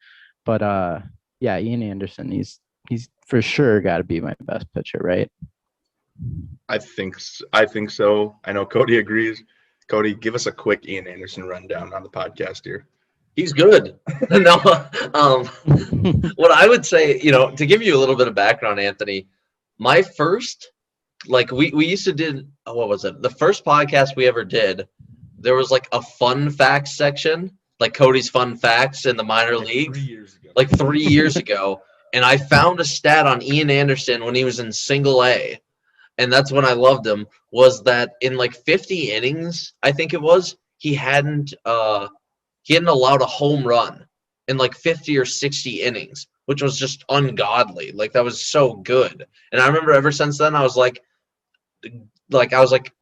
S3: but yeah, Ian Anderson. He's for sure got to be my best pitcher, right?
S1: I think so. I know Cody agrees. Cody, give us a quick Ian Anderson rundown on the podcast here.
S2: He's good. No, what I would say, to give you a little bit of background, Anthony, my first, like we used to did, what was it? The first podcast we ever did, there was like a fun facts section, like Cody's fun facts in the minor leagues,
S4: 3 years ago.
S2: like 3 years ago. And I found a stat on Ian Anderson when he was in single A. And that's when I loved him, was that in like 50 innings, I think it was, he hadn't allowed a home run in like 50 or 60 innings, which was just ungodly. Like, that was so good. And I remember ever since then, I was like,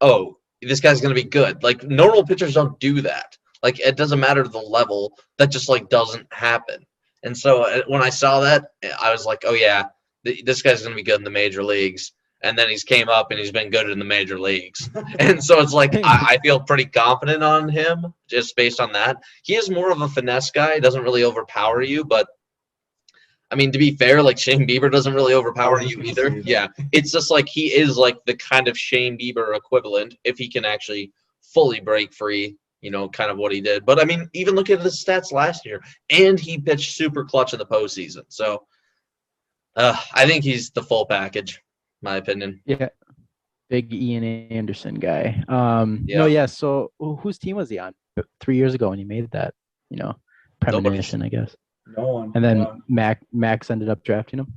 S2: oh, this guy's going to be good. Like, normal pitchers don't do that. Like, it doesn't matter the level. That just, like, doesn't happen. And so when I saw that, I was like, oh, yeah, this guy's going to be good in the major leagues. And then he's came up and he's been good in the major leagues. And so it's like I feel pretty confident on him just based on that. He is more of a finesse guy. He doesn't really overpower you. But, I mean, to be fair, like Shane Bieber doesn't really overpower you either. Yeah, it's just like he is like the kind of Shane Bieber equivalent if he can actually fully break free. Kind of what he did. But, I mean, even look at his stats last year. And he pitched super clutch in the postseason. So, I think he's the full package, my opinion.
S3: Yeah. Big Ian Anderson guy.
S2: Yeah.
S3: No, yeah. So, whose team was he on 3 years ago when he made that, premonition, I guess?
S4: No one.
S3: And then Max ended up drafting him?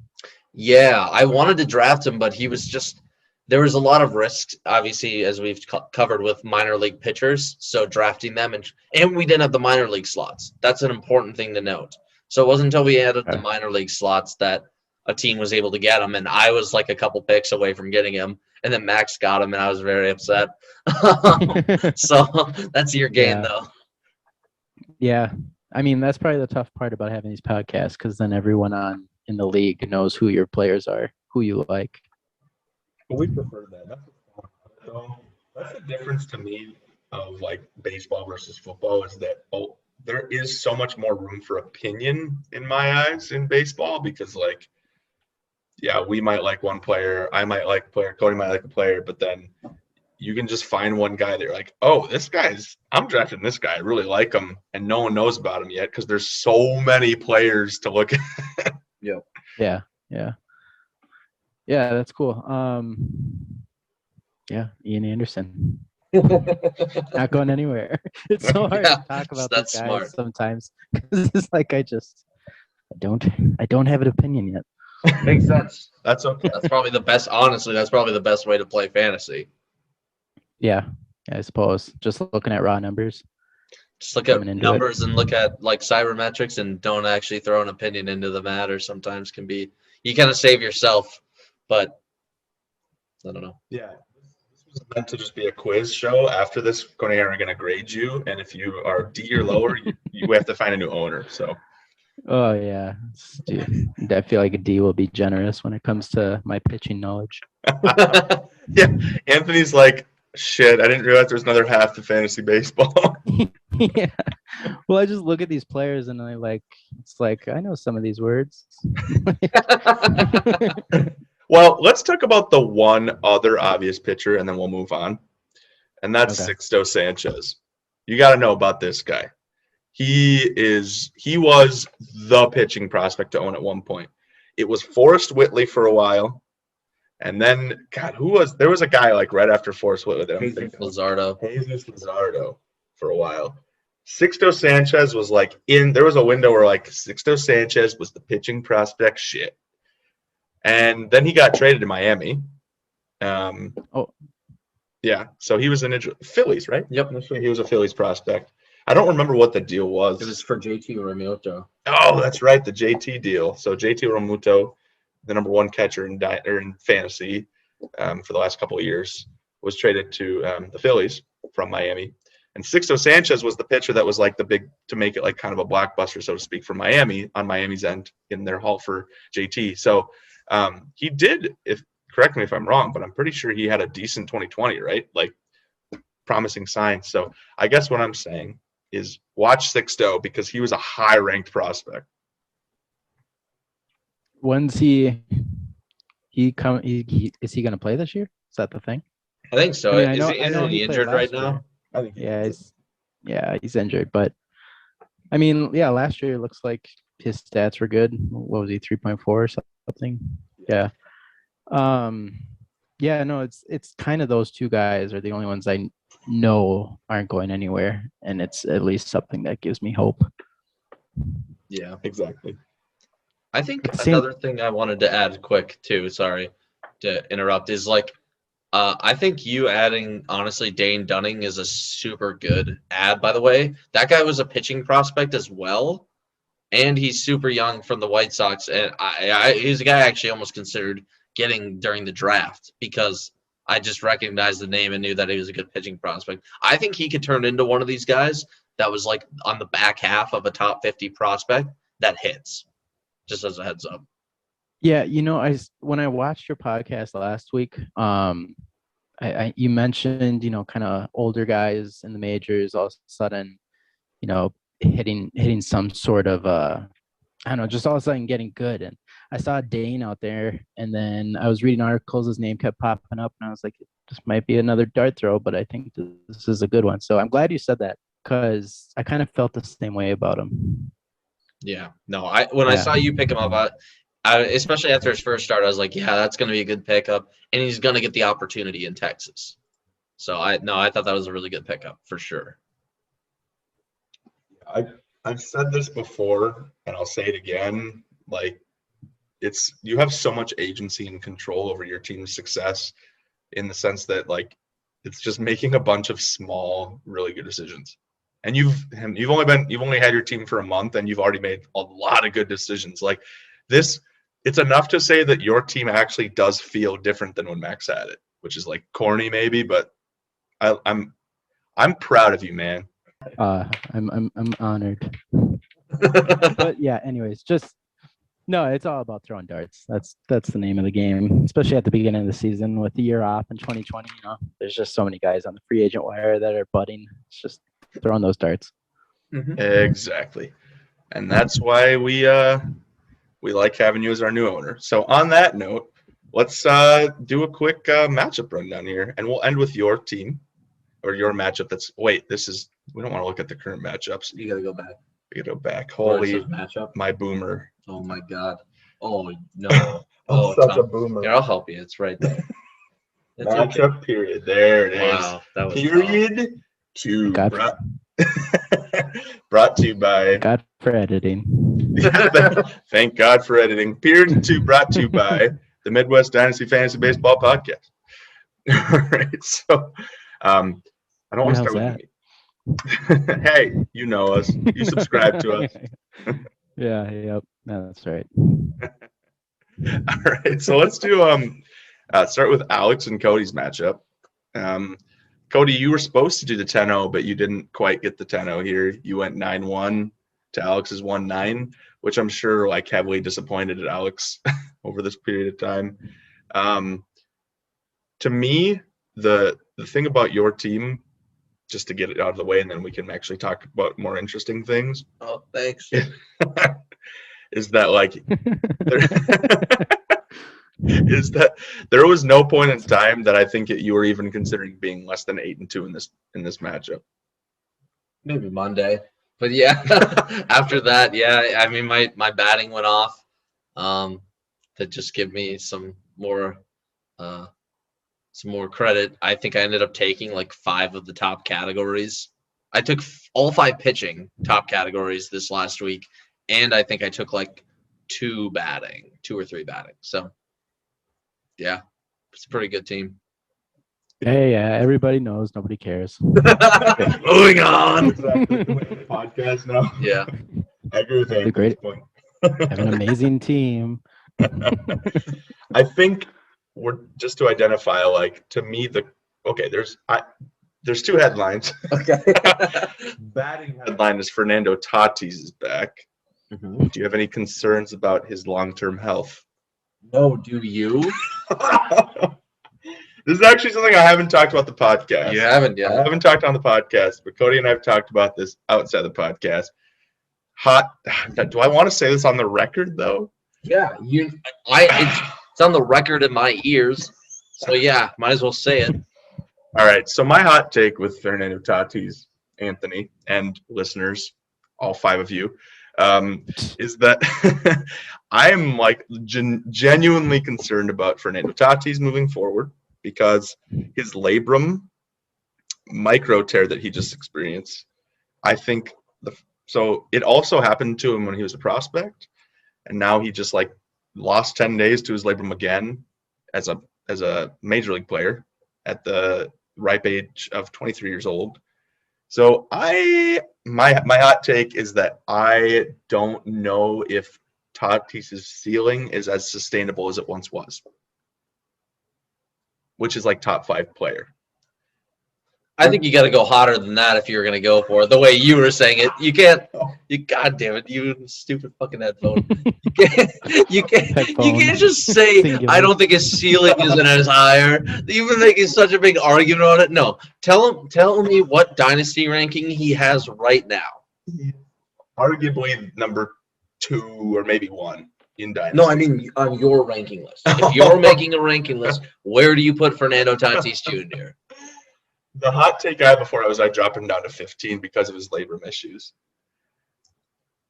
S2: Yeah, I wanted to draft him, but he was just – there was a lot of risks, obviously, as we've covered with minor league pitchers. So drafting them, and we didn't have the minor league slots. That's an important thing to note. So it wasn't until we added the minor league slots that a team was able to get him, and I was like a couple picks away from getting him, and then Max got him, and I was very upset. So that's your game, though.
S3: Yeah. I mean, that's probably the tough part about having these podcasts, because then everyone in the league knows who your players are, who you like.
S4: But we prefer that. That's the difference to me of like baseball versus football is that there is so much more room for opinion in my eyes in baseball because like, yeah, we might like one player, I might like a player, Cody might like a player, but then you can just find one guy that you're like, oh, I'm drafting this guy, I really like him, and no one knows about him yet because there's so many players to look at.
S3: Yeah. Yeah, that's cool. Yeah, Ian Anderson. Not going anywhere. It's so hard to talk about
S2: that's
S3: these guys
S2: smart.
S3: sometimes. It's like I don't have an opinion yet.
S2: Makes sense.
S1: That's okay.
S2: That's probably the best. Honestly, that's probably the best way to play fantasy.
S3: Yeah, I suppose. Just looking at raw numbers.
S2: Just look at
S3: Coming into
S2: numbers and look at like cybermetrics and don't actually throw an opinion into the matter. Sometimes can be you kind of save yourself, but I don't know.
S1: Yeah. This was meant to just be a quiz show. After this, Cody and I are going to grade you, and if you are D or lower, you have to find a new owner. So.
S3: Oh yeah, dude. I feel like a D will be generous when it comes to my pitching knowledge.
S1: Yeah, Anthony's like, shit, I didn't realize there's another half to fantasy baseball.
S3: Yeah. Well, I just look at these players and it's like I know some of these words.
S1: Well, let's talk about the one other obvious pitcher, and then we'll move on. And that's
S3: Okay.
S1: Sixto Sanchez. You got to know about this guy. He was the pitching prospect to own at one point. It was Forrest Whitley for a while. And then, God, there was a guy like right after Forrest Whitley that I'm thinking of.
S2: Luzardo.
S1: Jesus Luzardo for a while. Sixto Sanchez was there was a window where like Sixto Sanchez was the pitching prospect shit. And then he got traded to Miami. Yeah, so he was in Phillies, right?
S2: Yep.
S1: He was a Phillies prospect. I don't remember what the deal was.
S2: It was for JT Realmuto.
S1: Oh, that's right, the JT deal. So JT Realmuto, the number one catcher in fantasy for the last couple of years, was traded to the Phillies from Miami. And Sixto Sanchez was the pitcher that was like the big to make it like kind of a blockbuster, so to speak, for Miami on Miami's end in their haul for JT. So he did, correct me if I'm wrong, but I'm pretty sure he had a decent 2020, right? Like promising signs. So I guess what I'm saying is watch Sixto because he was a high-ranked prospect.
S3: When's he come? Is he going to play this year? Is that the thing?
S2: I think so.
S3: I mean,
S2: Isn't he
S3: played
S2: injured right
S3: last year.
S2: now?
S1: I think
S3: He's injured, but I mean, yeah, last year it looks like his stats were good. What was he, 3.4 or something? Yeah. Yeah, no, it's kind of those two guys are the only ones I know aren't going anywhere, and it's at least something that gives me hope.
S2: Yeah.
S1: exactly.
S2: I think
S3: Same-
S2: another thing I wanted to add quick too, sorry to interrupt, is like I think you adding honestly Dane Dunning is a super good add, by the way. That guy was a pitching prospect as well. And he's super young from the White Sox. And he's a guy I actually almost considered getting during the draft because I just recognized the name and knew that he was a good pitching prospect. I think he could turn into one of these guys that was like on the back half of a top 50 prospect that hits, just as a heads up.
S3: Yeah, when I watched your podcast last week, you mentioned, kind of older guys in the majors all of a sudden, hitting some sort of I don't know, just all of a sudden getting good. And I saw Dane out there, and then I was reading articles, his name kept popping up, and I was like, this might be another dart throw, but I think this is a good one. So I'm glad you said that because I kind of felt the same way about him.
S2: Yeah, no, I saw you pick him up, especially after his first start, I was like, yeah, that's going to be a good pickup, and he's going to get the opportunity in Texas. So I thought that was a really good pickup for sure.
S1: I've said this before, and I'll say it again. Like, you have so much agency and control over your team's success, in the sense that like it's just making a bunch of small, really good decisions. And you've only had your team for a month, and you've already made a lot of good decisions. Like this, it's enough to say that your team actually does feel different than when Max had it, which is like corny maybe, but I'm proud of you, man.
S3: I'm honored. But yeah, anyways, it's all about throwing darts. That's the name of the game, especially at the beginning of the season with the year off in 2020. There's just so many guys on the free agent wire that are budding. It's just throwing those darts.
S2: Mm-hmm.
S1: Exactly, and that's why we like having you as our new owner. So on that note, let's do a quick matchup rundown here, and we'll end with your team or your matchup. We don't want to look at the current matchups.
S2: You got to go back.
S1: We gotta go back. Holy,
S2: matchup.
S1: my boomer.
S2: Oh my God. Oh no.
S1: Oh, such a boomer.
S2: Here, I'll help you. It's right there. It's
S1: Matchup
S2: okay.
S1: period. There it is.
S2: Wow, that was
S1: Period 2.
S3: God.
S1: Brought to you by
S3: God for editing.
S1: Thank God for editing. Period 2 brought to you by the Midwest Dynasty Fantasy Baseball Podcast. All right, so I don't want to start with me. Hey, you know us. You subscribe to us.
S3: Yeah, yep. No, that's right.
S1: All right, so let's do start with Alex and Cody's matchup. Cody, you were supposed to do the 10-0, but you didn't quite get the 10-0 here. You went 9-1 to Alex's 1-9, which I'm sure like heavily disappointed at Alex over this period of time. To me, the thing about your team, just to get it out of the way, and then we can actually talk about more interesting things.
S2: Oh, thanks.
S1: Is that like is that there was no point in time that I think that you were even considering being less than 8-2 in this matchup.
S2: Maybe Monday, but yeah, after that, yeah, I mean my batting went off. To just give me some more credit, I think I ended up taking like 5 of the top categories. I took all 5 pitching top categories this last week, and I think I took like 2 or 3 batting. So yeah, it's a pretty good team.
S3: Hey, yeah, everybody knows. Nobody cares.
S2: Moving on.
S1: Podcast now.
S2: Yeah.
S1: I agree with
S3: The great-
S1: point.
S3: Have an amazing team.
S1: I think we're just to identify, like, to me, there's 2 headlines.
S2: Okay.
S1: Batting headline is Fernando Tatis is back.
S2: Mm-hmm.
S1: Do you have any concerns about his long-term health?
S2: No, do you?
S1: This is actually something I haven't talked about the podcast.
S2: You haven't
S1: I
S2: yet.
S1: haven't talked on the podcast, but Cody and I have talked about this outside the podcast. Do I want to say this on the record, though?
S2: Yeah, it's on the record in my ears. So yeah, might as well say it.
S1: All right. So my hot take with Fernando Tatis, Anthony, and listeners, all 5 of you, is that I am like genuinely concerned about Fernando Tatis moving forward because his labrum micro tear that he just experienced, I think so it also happened to him when he was a prospect, and now he just like lost 10 days to his labrum again as a major league player at the ripe age of 23 years old. So my hot take is that I don't know if Tatis's ceiling is as sustainable as it once was, which is like top 5 player.
S2: I think you got to go hotter than that if you're going to go for it. The way you were saying it, you can't. God damn it, you stupid fucking headphone. You can't just say
S3: Singular.
S2: I don't think his ceiling isn't as higher. You've been making such a big argument on it. No, tell me what dynasty ranking he has right now.
S1: Arguably number 2 or maybe 1 in dynasty.
S2: No, I mean on your ranking list. If you're making a ranking list, where do you put Fernando Tatis Jr.?
S1: The hot take I had before I dropped him down to 15 because of his labrum issues.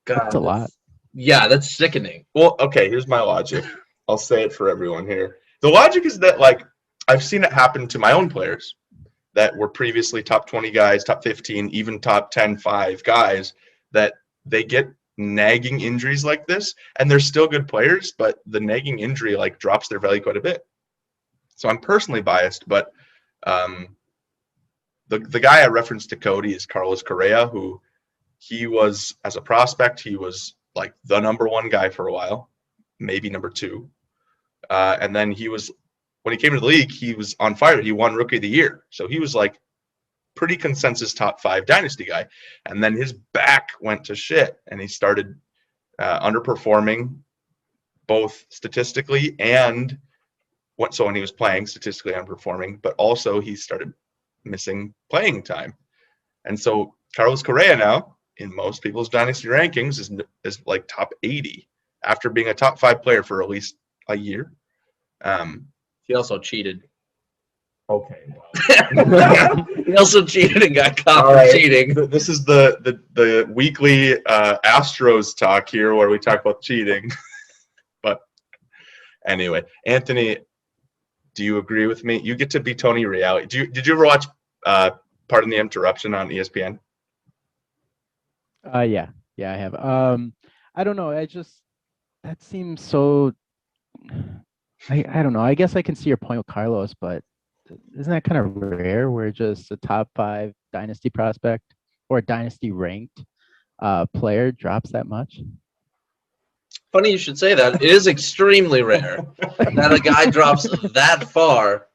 S2: God,
S3: That's a lot.
S2: Yeah, that's sickening.
S1: Well, okay, here's my logic. I'll say it for everyone here. The logic is that, like, I've seen it happen to my own players that were previously top 20 guys, top 15, even top 10, 5 guys, that they get nagging injuries like this, and they're still good players, but the nagging injury, like, drops their value quite a bit. So I'm personally biased, but the guy I referenced to Cody is Carlos Correa, who he was, as a prospect, he was like the number 1 guy for a while, maybe number 2. And then when he came to the league, he was on fire. He won Rookie of the Year. So he was like pretty consensus top 5 dynasty guy. And then his back went to shit, and he started underperforming both statistically and when he was playing, statistically underperforming, but also he started missing playing time. And so Carlos Correa now, in most people's dynasty rankings, is like top 80 after being a top 5 player for at least a year.
S2: He also cheated.
S1: Okay.
S2: He also cheated and got caught
S1: All
S2: for
S1: right.
S2: cheating.
S1: This is the weekly Astros talk here where we talk about cheating. But anyway, Anthony, do you agree with me? You get to be Tony Reality. Did you ever watch Pardon the Interruption on ESPN?
S3: Yeah, I have. I don't know. That seems so. I don't know. I guess I can see your point with Carlos, but isn't that kind of rare where just a top 5 dynasty prospect or dynasty ranked player drops that much?
S2: Funny you should say that. It is extremely rare that a guy drops that far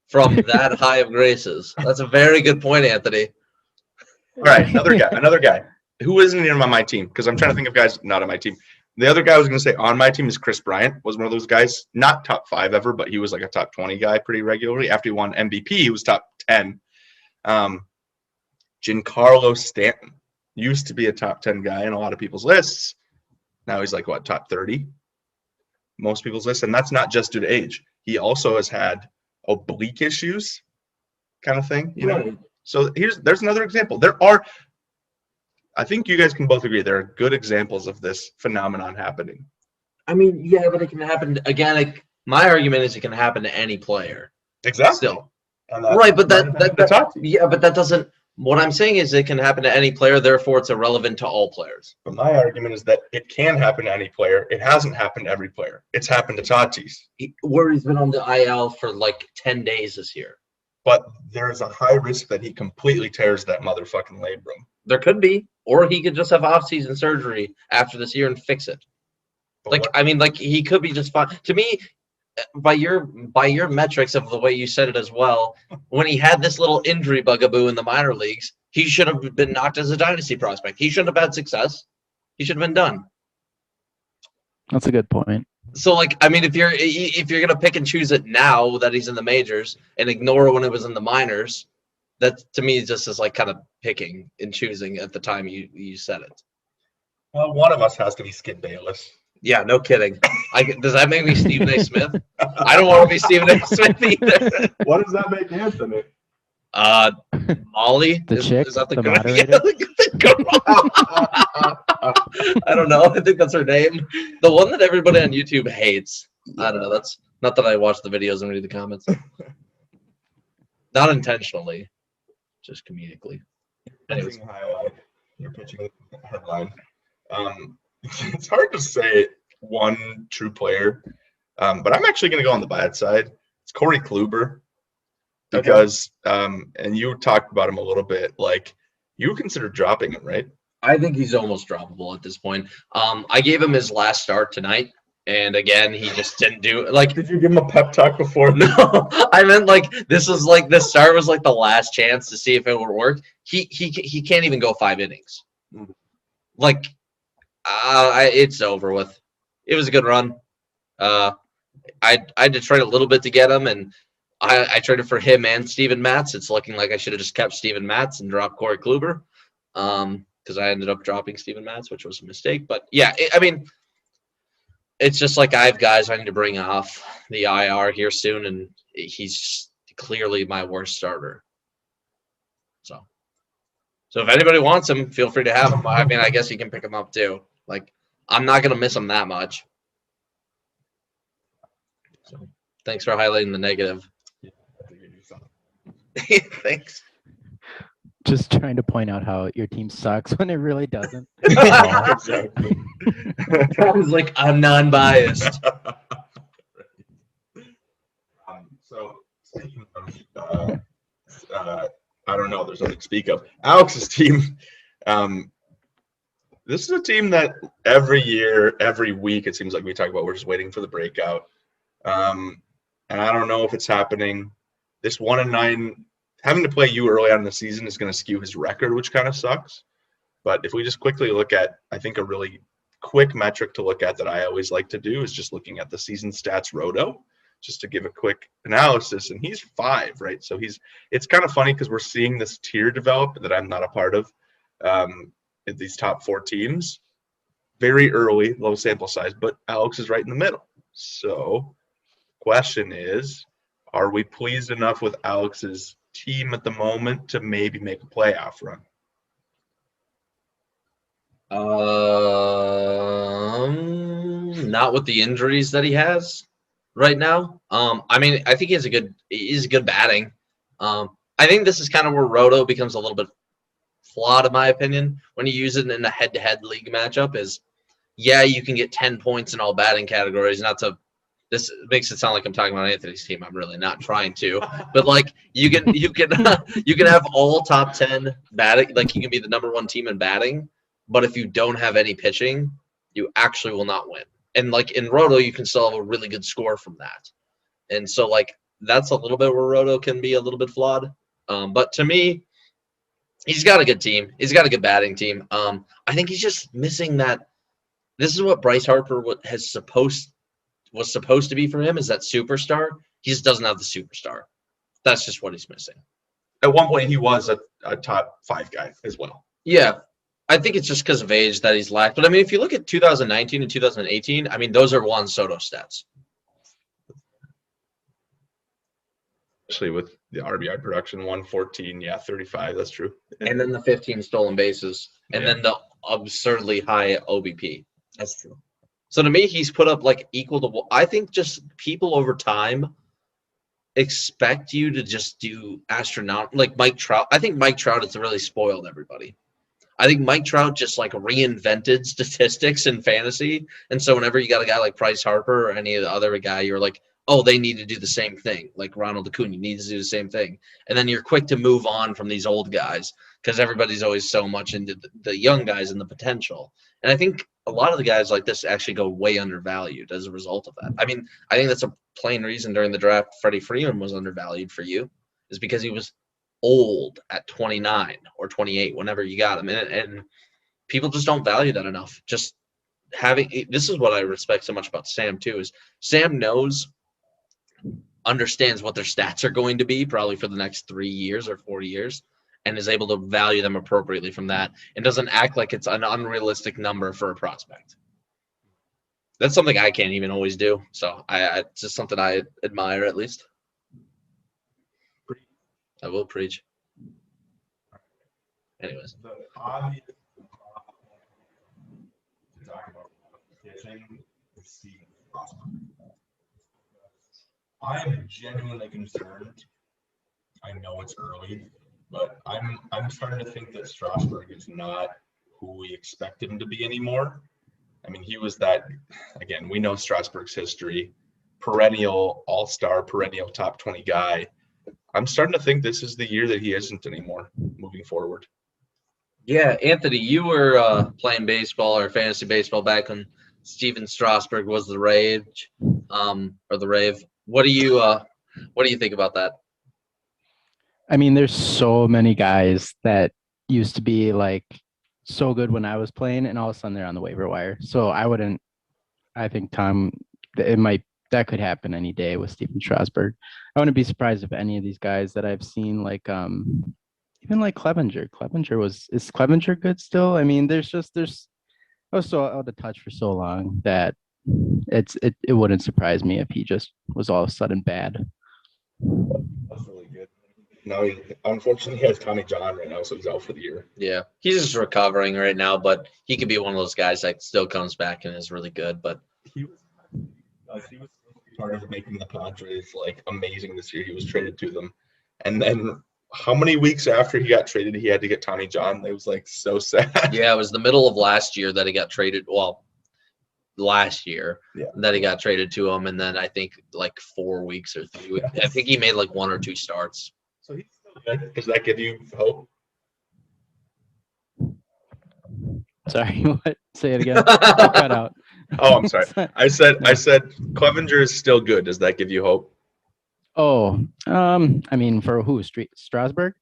S2: from that high of graces. That's a very good point, Anthony.
S1: All right, another guy who isn't even on my team because I'm trying to think of guys not on my team. The other guy I was going to say on my team is Chris Bryant. Was one of those guys, not top 5 ever, but he was like a top 20 guy pretty regularly. After he won MVP, he was top 10. Giancarlo Stanton used to be a top 10 guy in a lot of people's lists. Now he's like, what, top 30? Most people's lists. And that's not just due to age. He also has had oblique issues kind of thing, you know? So there's another example. I think you guys can both agree there are good examples of this phenomenon happening.
S2: I mean, yeah, but it can happen again. My argument is it can happen to any player.
S1: Exactly.
S2: Still. Right, but that doesn't. What I'm saying is it can happen to any player. Therefore, it's irrelevant to all players.
S1: But my argument is that it can happen to any player. It hasn't happened to every player. It's happened to Tatis.
S2: Where he's been on the IL for like 10 days this year.
S1: But there's a high risk that he completely tears that motherfucking labrum.
S2: There could be, or he could just have off-season surgery after this year and fix it.
S1: But
S2: He could be just fine. To me, by your metrics of the way you said it as well, when he had this little injury bugaboo in the minor leagues, he should have been knocked as a dynasty prospect. He shouldn't have had success. He should have been done.
S3: That's a good point.
S2: So, if you're gonna pick and choose it now that he's in the majors and ignore when it was in the minors, that to me just is like kind of picking and choosing at the time you said it.
S1: Well, one of us has to be Skip Bayless.
S2: Yeah, no kidding. Does that make me Stephen A. Smith? I don't want to be Stephen A. Smith either.
S1: What does that make Anthony?
S2: Molly,
S3: chick,
S2: is that the
S3: moderator?
S2: I don't know. I think that's her name. The one that everybody on YouTube hates. I don't know. That's not that I watch the videos and read the comments. Not intentionally, just comedically. Anyways.
S1: You're pitching a headline. It's hard to say one true player, but I'm actually going to go on the bad side. It's Corey Kluber because, and you talked about him a little bit, like you consider dropping him, right?
S2: I think he's almost droppable at this point. I gave him his last start tonight, and again, he just didn't do it. Like,
S1: did you give him a pep talk before?
S2: No, I meant this start was like the last chance to see if it would work. He can't even go 5 innings. It's over with. It was a good run. I did trade a little bit to get him, and I traded for him and Steven Matz. It's looking like I should have just kept Steven Matz and dropped Corey Kluber, because I ended up dropping Steven Matz, which was a mistake. But yeah, it's just like I have guys I need to bring off the IR here soon, and he's clearly my worst starter. So if anybody wants him, feel free to have him. I mean, I guess you can pick him up too. Like, I'm not going to miss him that much. So thanks for highlighting the negative. Thanks.
S3: Just trying to point out how your team sucks when it really doesn't.
S1: Exactly.
S2: I was like, I'm non-biased.
S1: So speaking of, I don't know, there's nothing to speak of. Alex's team, this is a team that every year, every week, it seems like we talk about, we're just waiting for the breakout. And I don't know if it's happening. This 1-9, having to play you early on in the season is going to skew his record, which kind of sucks. But if we just quickly look at, I think a really quick metric to look at that I always like to do is just looking at the season stats roto, just to give a quick analysis. And he's 5, right? So it's kind of funny because we're seeing this tier develop that I'm not a part of, in these top 4 teams. Very early, low sample size, but Alex is right in the middle. So question is, are we pleased enough with Alex's team at the moment to maybe make a playoff run?
S2: Not with the injuries that he has right now. I think he's good batting. I think this is kind of where Roto becomes a little bit flawed, in my opinion, when you use it in a head-to-head league matchup. Is yeah, you can get 10 points in all batting categories. This makes it sound like I'm talking about Anthony's team. I'm really not trying to, but like you can you can have all top 10 batting. Like you can be the number 1 team in batting, but if you don't have any pitching, you actually will not win. And like in Roto, you can still have a really good score from that. And so like that's a little bit where Roto can be a little bit flawed. But to me, he's got a good team. He's got a good batting team. I think he's just missing that. This is what Bryce Harper was supposed to be for him, is that superstar. He just doesn't have the superstar. That's just what he's missing.
S1: At one point, he was a top 5 guy as well.
S2: Yeah, I think it's just because of age that he's lacked. But I mean, if you look at 2019 and 2018, I mean, those are Juan Soto stats.
S1: Especially with the RBI production, 114, 35, that's true.
S2: And then the 15 stolen bases, and then the absurdly high OBP.
S1: That's true.
S2: So to me, he's put up like equal to. I think just people over time expect you to just do astronaut like Mike Trout. I think Mike Trout has really spoiled everybody. I think Mike Trout just like reinvented statistics in fantasy, and so whenever you got a guy like Bryce Harper or any of the other guy, you're like, oh, they need to do the same thing. Like Ronald Acuna needs to do the same thing. And then you're quick to move on from these old guys because everybody's always so much into the young guys and the potential. And I think a lot of the guys like this actually go way undervalued as a result of that. I mean, I think that's a plain reason during the draft Freddie Freeman was undervalued for you, is because he was old at 29 or 28 whenever you got him. And people just don't value that enough. Just having – this is what I respect so much about Sam too, is Sam understands what their stats are going to be probably for the next 3 years or 4 years, and is able to value them appropriately from that, and doesn't act like it's an unrealistic number for a prospect. That's something I can't even always do. So it's just something I admire, at least. I will preach. Anyways.
S4: The obvious to talk about pitching is Steven Strasburg. I am genuinely concerned. I know it's early, but I'm starting to think that Strasburg is not who we expect him to be anymore. I mean, he was that, again, we know Strasburg's history, perennial all-star, perennial top 20 guy. I'm starting to think this is the year that he isn't anymore moving forward.
S2: Yeah, Anthony, you were playing baseball or fantasy baseball back when Steven Strasburg was the rage, or the rave. What do you think about that?
S3: I mean, there's so many guys that used to be like so good when I was playing, and all of a sudden they're on the waiver wire. So I think Tom, that could happen any day with Steven Strasburg. I wouldn't be surprised if any of these guys that I've seen, like even like Clevenger. Is Clevenger good still? I mean, I was so out of touch for so long that it wouldn't surprise me if he just was all of a sudden bad.
S1: That's really good. No, he unfortunately has Tommy John right now, so he's out for the year.
S2: Yeah, he's just recovering right now, but he could be one of those guys that still comes back and is really good. But
S1: He was part of making the Padres like amazing this year. He was traded to them, and then how many weeks after he got traded, he had to get Tommy John? It was like so sad.
S2: yeah, it was the middle of last year that he got traded. Well, last year that he got traded to him, and then I think like 4 weeks or 3 weeks. I think he made like 1 or 2 starts.
S1: So he's still good. Does that give you hope?
S3: Sorry, what? Say it again. You cut out.
S1: Oh, I'm sorry. I said Clevenger is still good. Does that give you hope?
S3: Oh, I mean, for who? Strasburg?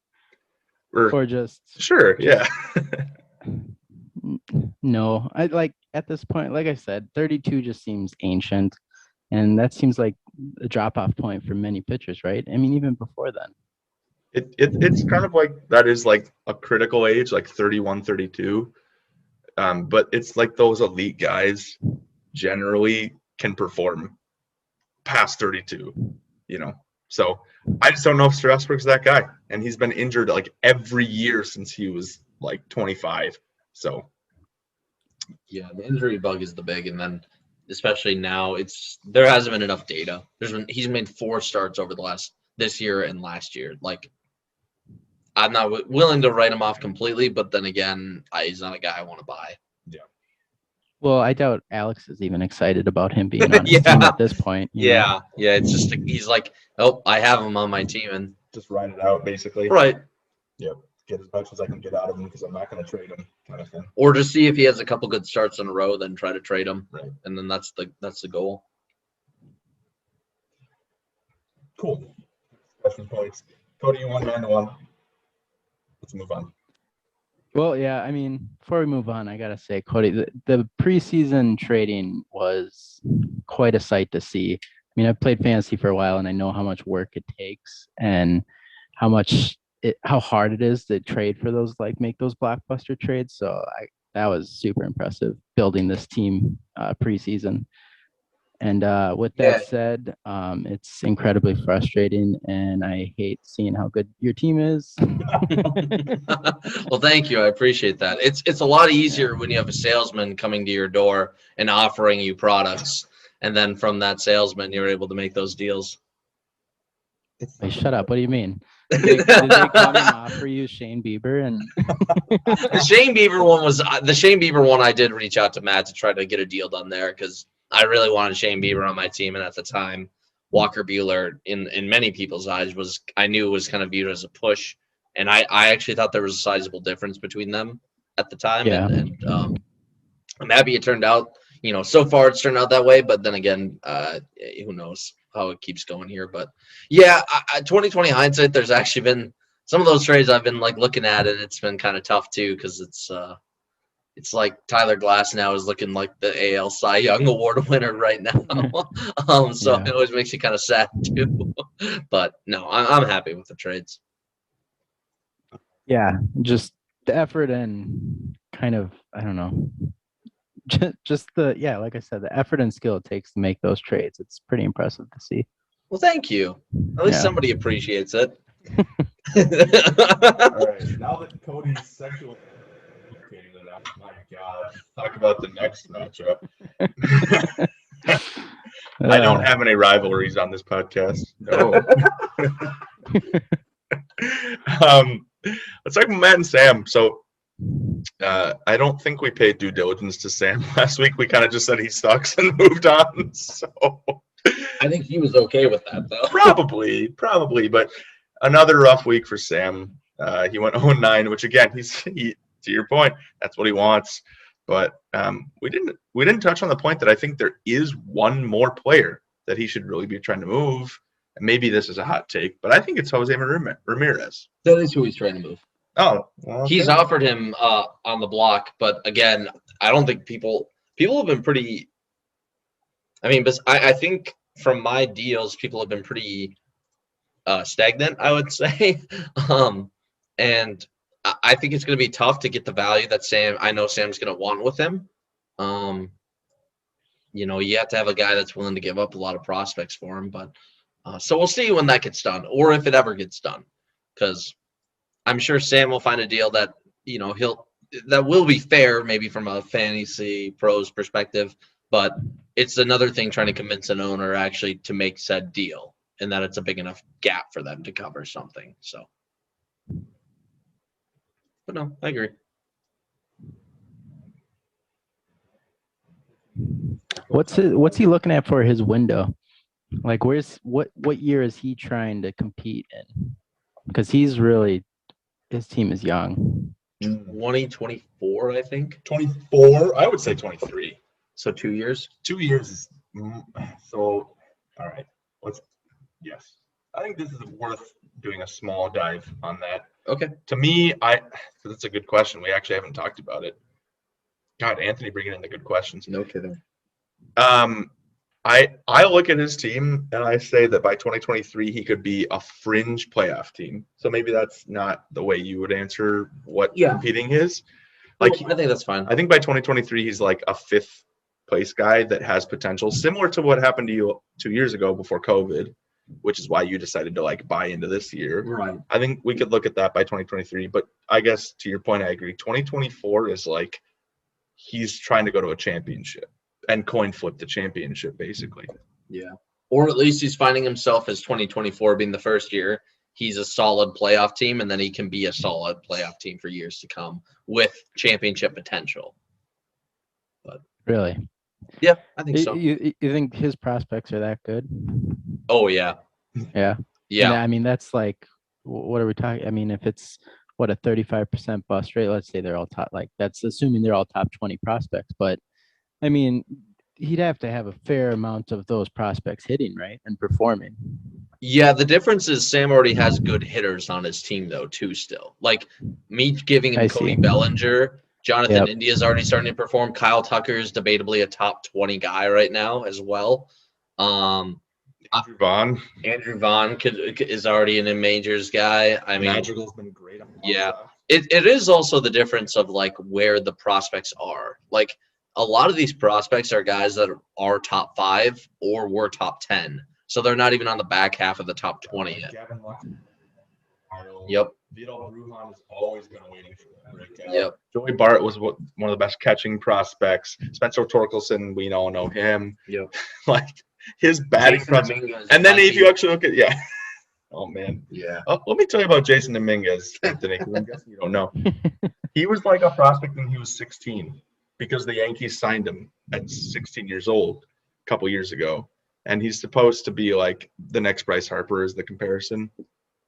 S3: Or just
S1: sure, yeah.
S3: No, I like at this point, like I said, 32 just seems ancient, and that seems like a drop-off point for many pitchers, right? I mean, even before then.
S1: It's kind of like that is like a critical age, like 31, 32. But it's like those elite guys generally can perform past 32, you know. So I just don't know if Strasburg's that guy. And he's been injured like every year since he was like 25. So
S2: yeah, the injury bug is the big, and then especially now there hasn't been enough data. He's made 4 starts over this year and last year. Like, I'm not willing to write him off completely, but then again, he's not a guy I want to buy.
S1: Yeah.
S3: Well, I doubt Alex is even excited about him being on his team at this point. you know?
S2: Yeah. It's just he's like, oh, I have him on my team, and
S4: Just ride it out, basically.
S2: right.
S4: Yep. Get as much as I can get out of him because I'm not going to trade him, kind of thing.
S2: Or just see if he has a couple good starts in a row, then try to trade him,
S4: Right.
S2: and then that's the goal.
S4: Cool. Discussion points. Cody, you won 9-1. Let's move on.
S3: Well, yeah, I mean, before we move on, I gotta say, Cody, the preseason trading was quite a sight to see. I mean, I've played fantasy for a while, and I know how much work it takes and how hard it is to trade for those, like make those blockbuster trades. So that was super impressive building this team preseason. And with that said, it's incredibly frustrating, and I hate seeing how good your team is.
S2: Well, thank you. I appreciate that. It's a lot easier when you have a salesman coming to your door and offering you products, and then from that salesman, you're able to make those deals.
S3: Hey, shut up. What do you mean? Did they come and offer you Shane Bieber? And
S2: The Shane Bieber one I did reach out to Matt to try to get a deal done there because I really wanted Shane Bieber on my team, and at the time, Walker Buehler, in many people's eyes, was kind of viewed as a push, and I actually thought there was a sizable difference between them at the time,
S3: Yeah.
S2: and I'm happy it turned out. So far it's turned out that way, but then again, who knows how it keeps going here? But yeah, 2020 hindsight, there's actually been some of those trades I've been like looking at, and it's been kind of tough too because it's like Tyler Glass now is looking like the AL Cy Young Award winner right now. So
S3: Yeah.
S2: it always makes you kind of sad too. But no, I'm happy with the trades.
S3: yeah, just the effort and kind of, I don't know, just like I said, the effort and skill it takes to make those trades. It's pretty impressive to see.
S2: Well, thank you. At least
S3: Yeah.
S2: somebody appreciates it.
S4: All right. Now that Cody's sexual. My God. Talk about the next matchup.
S1: I don't have any rivalries on this podcast. No. Let's talk about Matt and Sam. So I don't think we paid due diligence to Sam last week. We kind of just said he sucks and moved on. So
S2: I think he was okay with that, though.
S1: probably, but another rough week for Sam. He went 0-9, which again, to your point, that's what he wants. But we didn't touch on the point that I think there is one more player that he should really be trying to move. And maybe this is a hot take, but I think it's Jose Ramirez.
S2: That is who he's trying to move.
S1: Oh, well, okay.
S2: He's offered him on the block, but again, I don't think people have been pretty. I mean, but I think from my deals, people have been pretty stagnant, I would say, and I think it's going to be tough to get the value that I know Sam's going to want with him. You have to have a guy that's willing to give up a lot of prospects for him, but so we'll see when that gets done, or if it ever gets done, because I'm sure Sam will find a deal that that will be fair, maybe from a fantasy pros perspective, but it's another thing trying to convince an owner actually to make said deal, and that it's a big enough gap for them to cover something. So, but no, I agree.
S3: What's he looking at for his window? Like, what year is he trying to compete in? Because his team is young.
S2: 2024, I think.
S4: 24. I would say 23.
S2: So 2 years.
S4: 2 years is so. All right. Yes. I think this is worth doing a small dive on that.
S2: Okay.
S4: To me, that's a good question. We actually haven't talked about it. God, Anthony bringing in the good questions.
S2: No kidding.
S1: I look at his team and I say that by 2023 he could be a fringe playoff team. So maybe that's not the way you would answer what competing is.
S2: I think that's fine.
S1: I think by 2023 he's like a fifth place guy that has potential, similar to what happened to you 2 years ago before COVID, which is why you decided to like buy into this year.
S2: Right.
S1: I think we could look at that by 2023. But I guess to your point, I agree. 2024 is like he's trying to go to a championship and coin flip the championship, basically.
S2: Yeah. Or at least he's finding himself as 2024 being the first year. He's a solid playoff team, and then he can be a solid playoff team for years to come with championship potential. But
S3: Really?
S2: Yeah, I think so.
S3: You think his prospects are that good?
S2: Oh yeah,
S3: Yeah.
S2: yeah.
S3: And I mean, that's like, what are we talking? I mean, if it's what, a 35% bust rate, let's say they're all top, like that's assuming they're all top 20 prospects. But I mean, he'd have to have a fair amount of those prospects hitting, right, and performing.
S2: Yeah, the difference is Sam already has good hitters on his team, though, too, still. Like, me giving him
S3: I
S2: Cody
S3: see.
S2: Bellinger, Jonathan
S3: Yep.
S2: India is already starting to perform. Kyle Tucker is debatably a top 20 guy right now as well. Andrew Vaughn is already an majors guy. I mean,
S1: Madrigal's been great.
S2: Yeah. It is also the difference of, like, where the prospects are. Like, a lot of these prospects are guys that are top 5 or were top 10. So they're not even on the back half of the top 20 yet. Yep.
S1: Vito Brujan has always been waiting for that breakout.
S2: Yep.
S1: Joey Bart was one of the best catching prospects. Spencer Torkelson, we all know him.
S2: Yep.
S1: Like his batting prospect. And then if you actually look at oh man.
S2: Yeah.
S1: Oh, let me tell you about Jason Dominguez, Anthony, because I'm guessing you don't know. He was like a prospect when he was 16 because the Yankees signed him at 16 years old a couple years ago. And he's supposed to be like the next Bryce Harper is the comparison.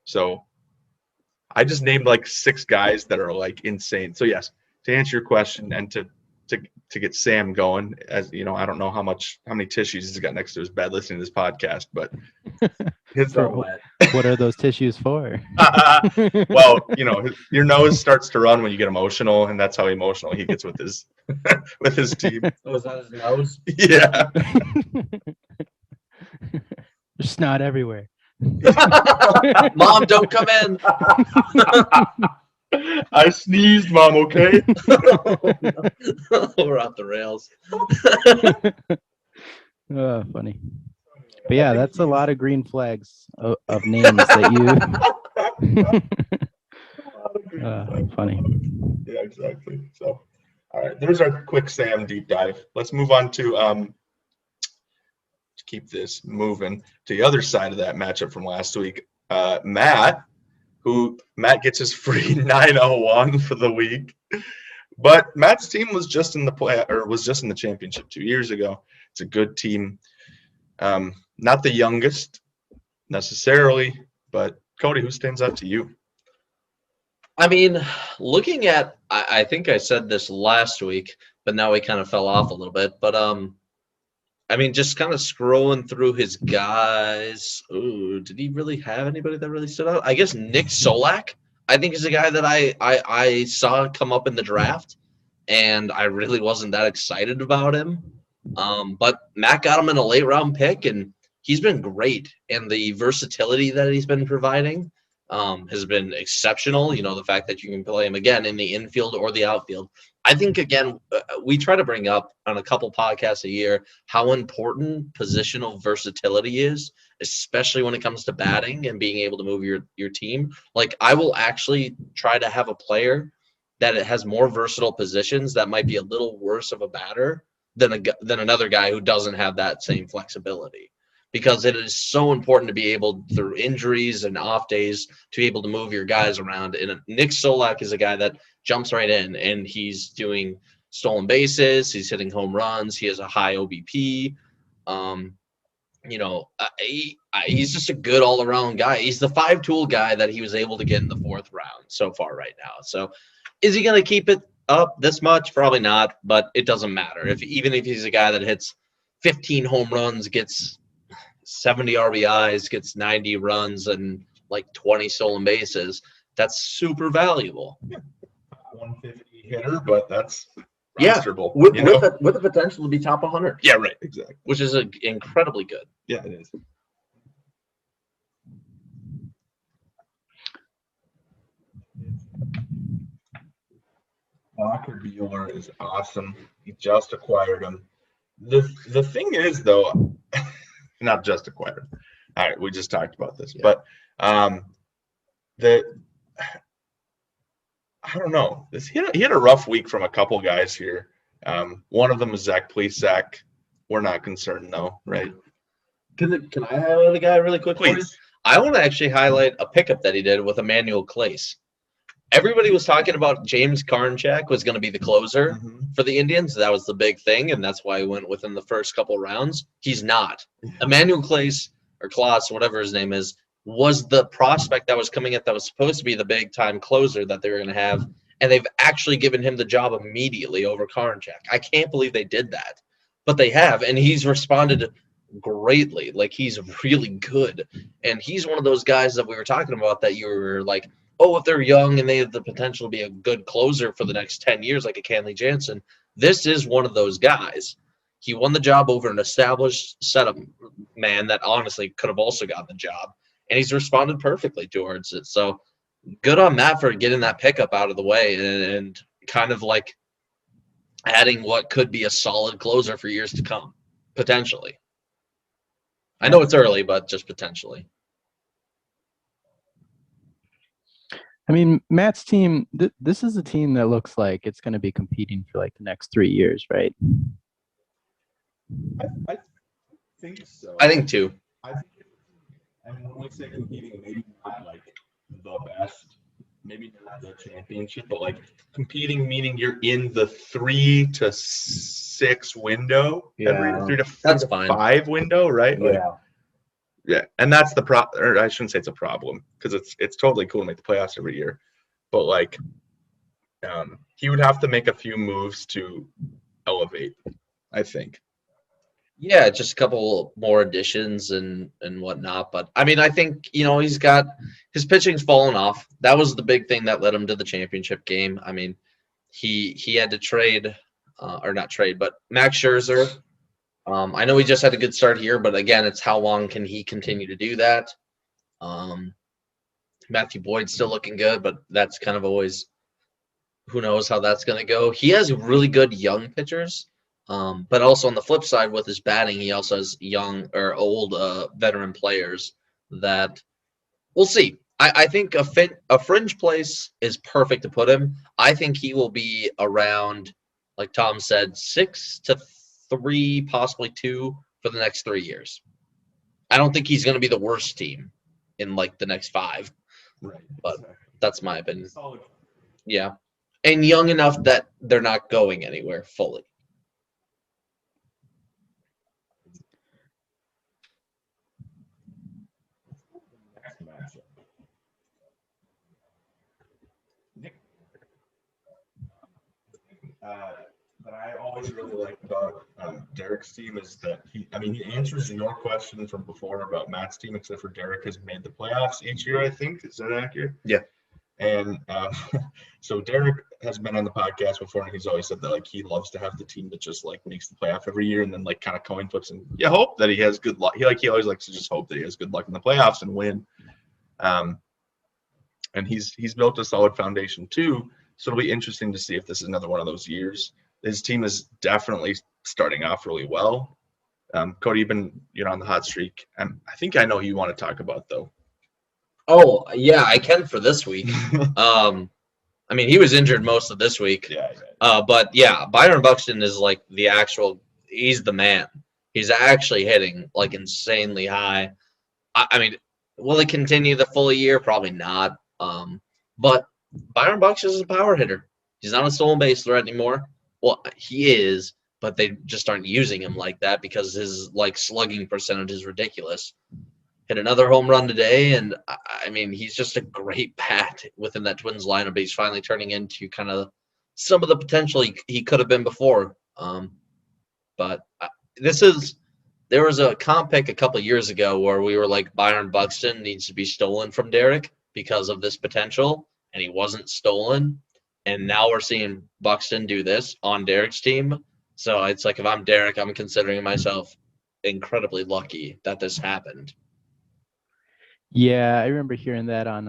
S1: So I just named like 6 guys that are like insane. So yes, to answer your question and to get Sam going, as you know, I don't know how many tissues he's got next to his bed listening to this podcast, but his
S3: what are those tissues for?
S1: Well, you know, your nose starts to run when you get emotional, and that's how emotional he gets with his with his team.
S2: Oh, is that his nose?
S1: Yeah.
S3: There's snot everywhere.
S2: Mom, don't come in.
S1: I sneezed, Mom, okay?
S2: We're off the rails.
S3: Oh, funny. But yeah, that's a lot of green flags of names that you. Funny.
S1: Yeah, exactly. So, all right, there's our quick Sam deep dive. Let's move on to keep this moving to the other side of that matchup from last week. Matt gets his free 901 for the week, but Matt's team was just in the championship 2 years ago. It's a good team. Not the youngest necessarily, but Cody, who stands out to you?
S2: I mean, looking at, I think I said this last week, but now we kind of fell off a little bit. But I mean, just kind of scrolling through his guys. Ooh, did he really have anybody that really stood out? I guess Nick Solak, I think, is a guy that I saw come up in the draft, and I really wasn't that excited about him. But Matt got him in a late round pick, and he's been great. And the versatility that he's been providing has been exceptional. You know, the fact that you can play him again in the infield or the outfield. I think, again, we try to bring up on a couple podcasts a year how important positional versatility is, especially when it comes to batting and being able to move your team. Like, I will actually try to have a player that it has more versatile positions that might be a little worse of a batter than another guy who doesn't have that same flexibility. Because it is so important to be able, through injuries and off days, to be able to move your guys around. And Nick Solak is a guy that jumps right in, and he's doing stolen bases. He's hitting home runs. He has a high OBP. You know, he's just a good all-around guy. He's the 5-tool guy that he was able to get in the 4th round so far right now. So is he going to keep it up this much? Probably not, but it doesn't matter. Even if he's a guy that hits 15 home runs, gets 70 RBIs, gets 90 runs, and like 20 stolen bases, that's super valuable.
S1: 150 hitter, but that's
S2: rosterable. With the potential to be top 100.
S1: Yeah, right, exactly.
S2: Which is incredibly good.
S1: Yeah, it is. Walker Buehler is awesome. He just acquired him. The thing is, though, not just acquired. All right, we just talked about this, but I don't know. He had a rough week from a couple guys here. One of them is Zach Plesac. We're not concerned, though, right?
S2: Can I highlight a guy really quick?
S1: Please.
S2: I want to actually highlight a pickup that he did with Emmanuel Clace. everybody was talking about James Karinchak was going to be the closer for the Indians. That was the big thing, and that's why he went within the first couple rounds. He's not. Emmanuel Claes, or Klaas, whatever his name is, was the prospect that was coming up that was supposed to be the big-time closer that they were going to have, and they've actually given him the job immediately over Karinchak. I can't believe they did that, but they have, and he's responded greatly. Like, he's really good, and he's one of those guys that we were talking about that you were like, oh, if they're young and they have the potential to be a good closer for the next 10 years, like a Kenley Jansen, this is one of those guys. He won the job over an established setup man that honestly could have also gotten the job, and he's responded perfectly towards it. So good on Matt for getting that pickup out of the way and kind of like adding what could be a solid closer for years to come, potentially. I know it's early, but just potentially.
S3: I mean, Matt's team, this is a team that looks like it's going to be competing for like the next 3 years, right?
S4: I think so.
S2: I think too.
S4: I think, and when we say competing, maybe not like the best, maybe not the championship, but like competing meaning you're in the 3 to 6 window, every 3 to
S2: That's
S4: 5 window, right? Like, yeah, and that's the or I shouldn't say it's a problem because it's totally cool to make the playoffs every year, but like, he would have to make a few moves to elevate, I think.
S2: Yeah, just a couple more additions and whatnot. But I mean, I think, he's got his pitching's fallen off. That was the big thing that led him to the championship game. I mean, he had to trade, or not trade, but Max Scherzer. I know he just had a good start here, but again, it's how long can he continue to do that? Matthew Boyd's still looking good, but that's kind of always, who knows how that's going to go. He has really good young pitchers. But also on the flip side with his batting, he also has young or old veteran players that we'll see. I think a fringe place is perfect to put him. I think he will be around, like Tom said, 6 to 3, possibly 2 for the next 3 years. I don't think he's going to be the worst team in like the next 5.
S4: Right.
S2: But that's my opinion. Yeah. And young enough that they're not going anywhere fully.
S4: That I always really like about Derek's team is that he answers your question from before about Matt's team, except for Derek has made the playoffs each year, I think. Is that accurate?
S2: Yeah.
S4: And so Derek has been on the podcast before, and he's always said that like he loves to have the team that just like makes the playoff every year, and then like kind of coin flips and hope that he has good luck. He always likes to just hope that he has good luck in the playoffs and win. And he's built a solid foundation too. So it'll be interesting to see if this is another one of those years. His team is definitely starting off really well. Cody, you've been on the hot streak. I think I know who you want to talk about though.
S2: Oh yeah, I can for this week. I mean, he was injured most of this week.
S4: Yeah.
S2: But yeah, Byron Buxton is like he's the man. He's actually hitting like insanely high. I mean, will he continue the full year? Probably not. But Byron Buxton is a power hitter. He's not a stolen base threat anymore. Well, he is, but they just aren't using him like that because his like slugging percentage is ridiculous. Hit another home run today, and I mean, he's just a great bat within that Twins lineup. He's finally turning into kind of some of the potential he could have been before. But there was a comp pick a couple of years ago where we were like, Byron Buxton needs to be stolen from Derek because of this potential, and he wasn't stolen. And now we're seeing Buxton do this on Derek's team. So it's like, if I'm Derek, I'm considering myself incredibly lucky that this happened.
S3: Yeah, I remember hearing that on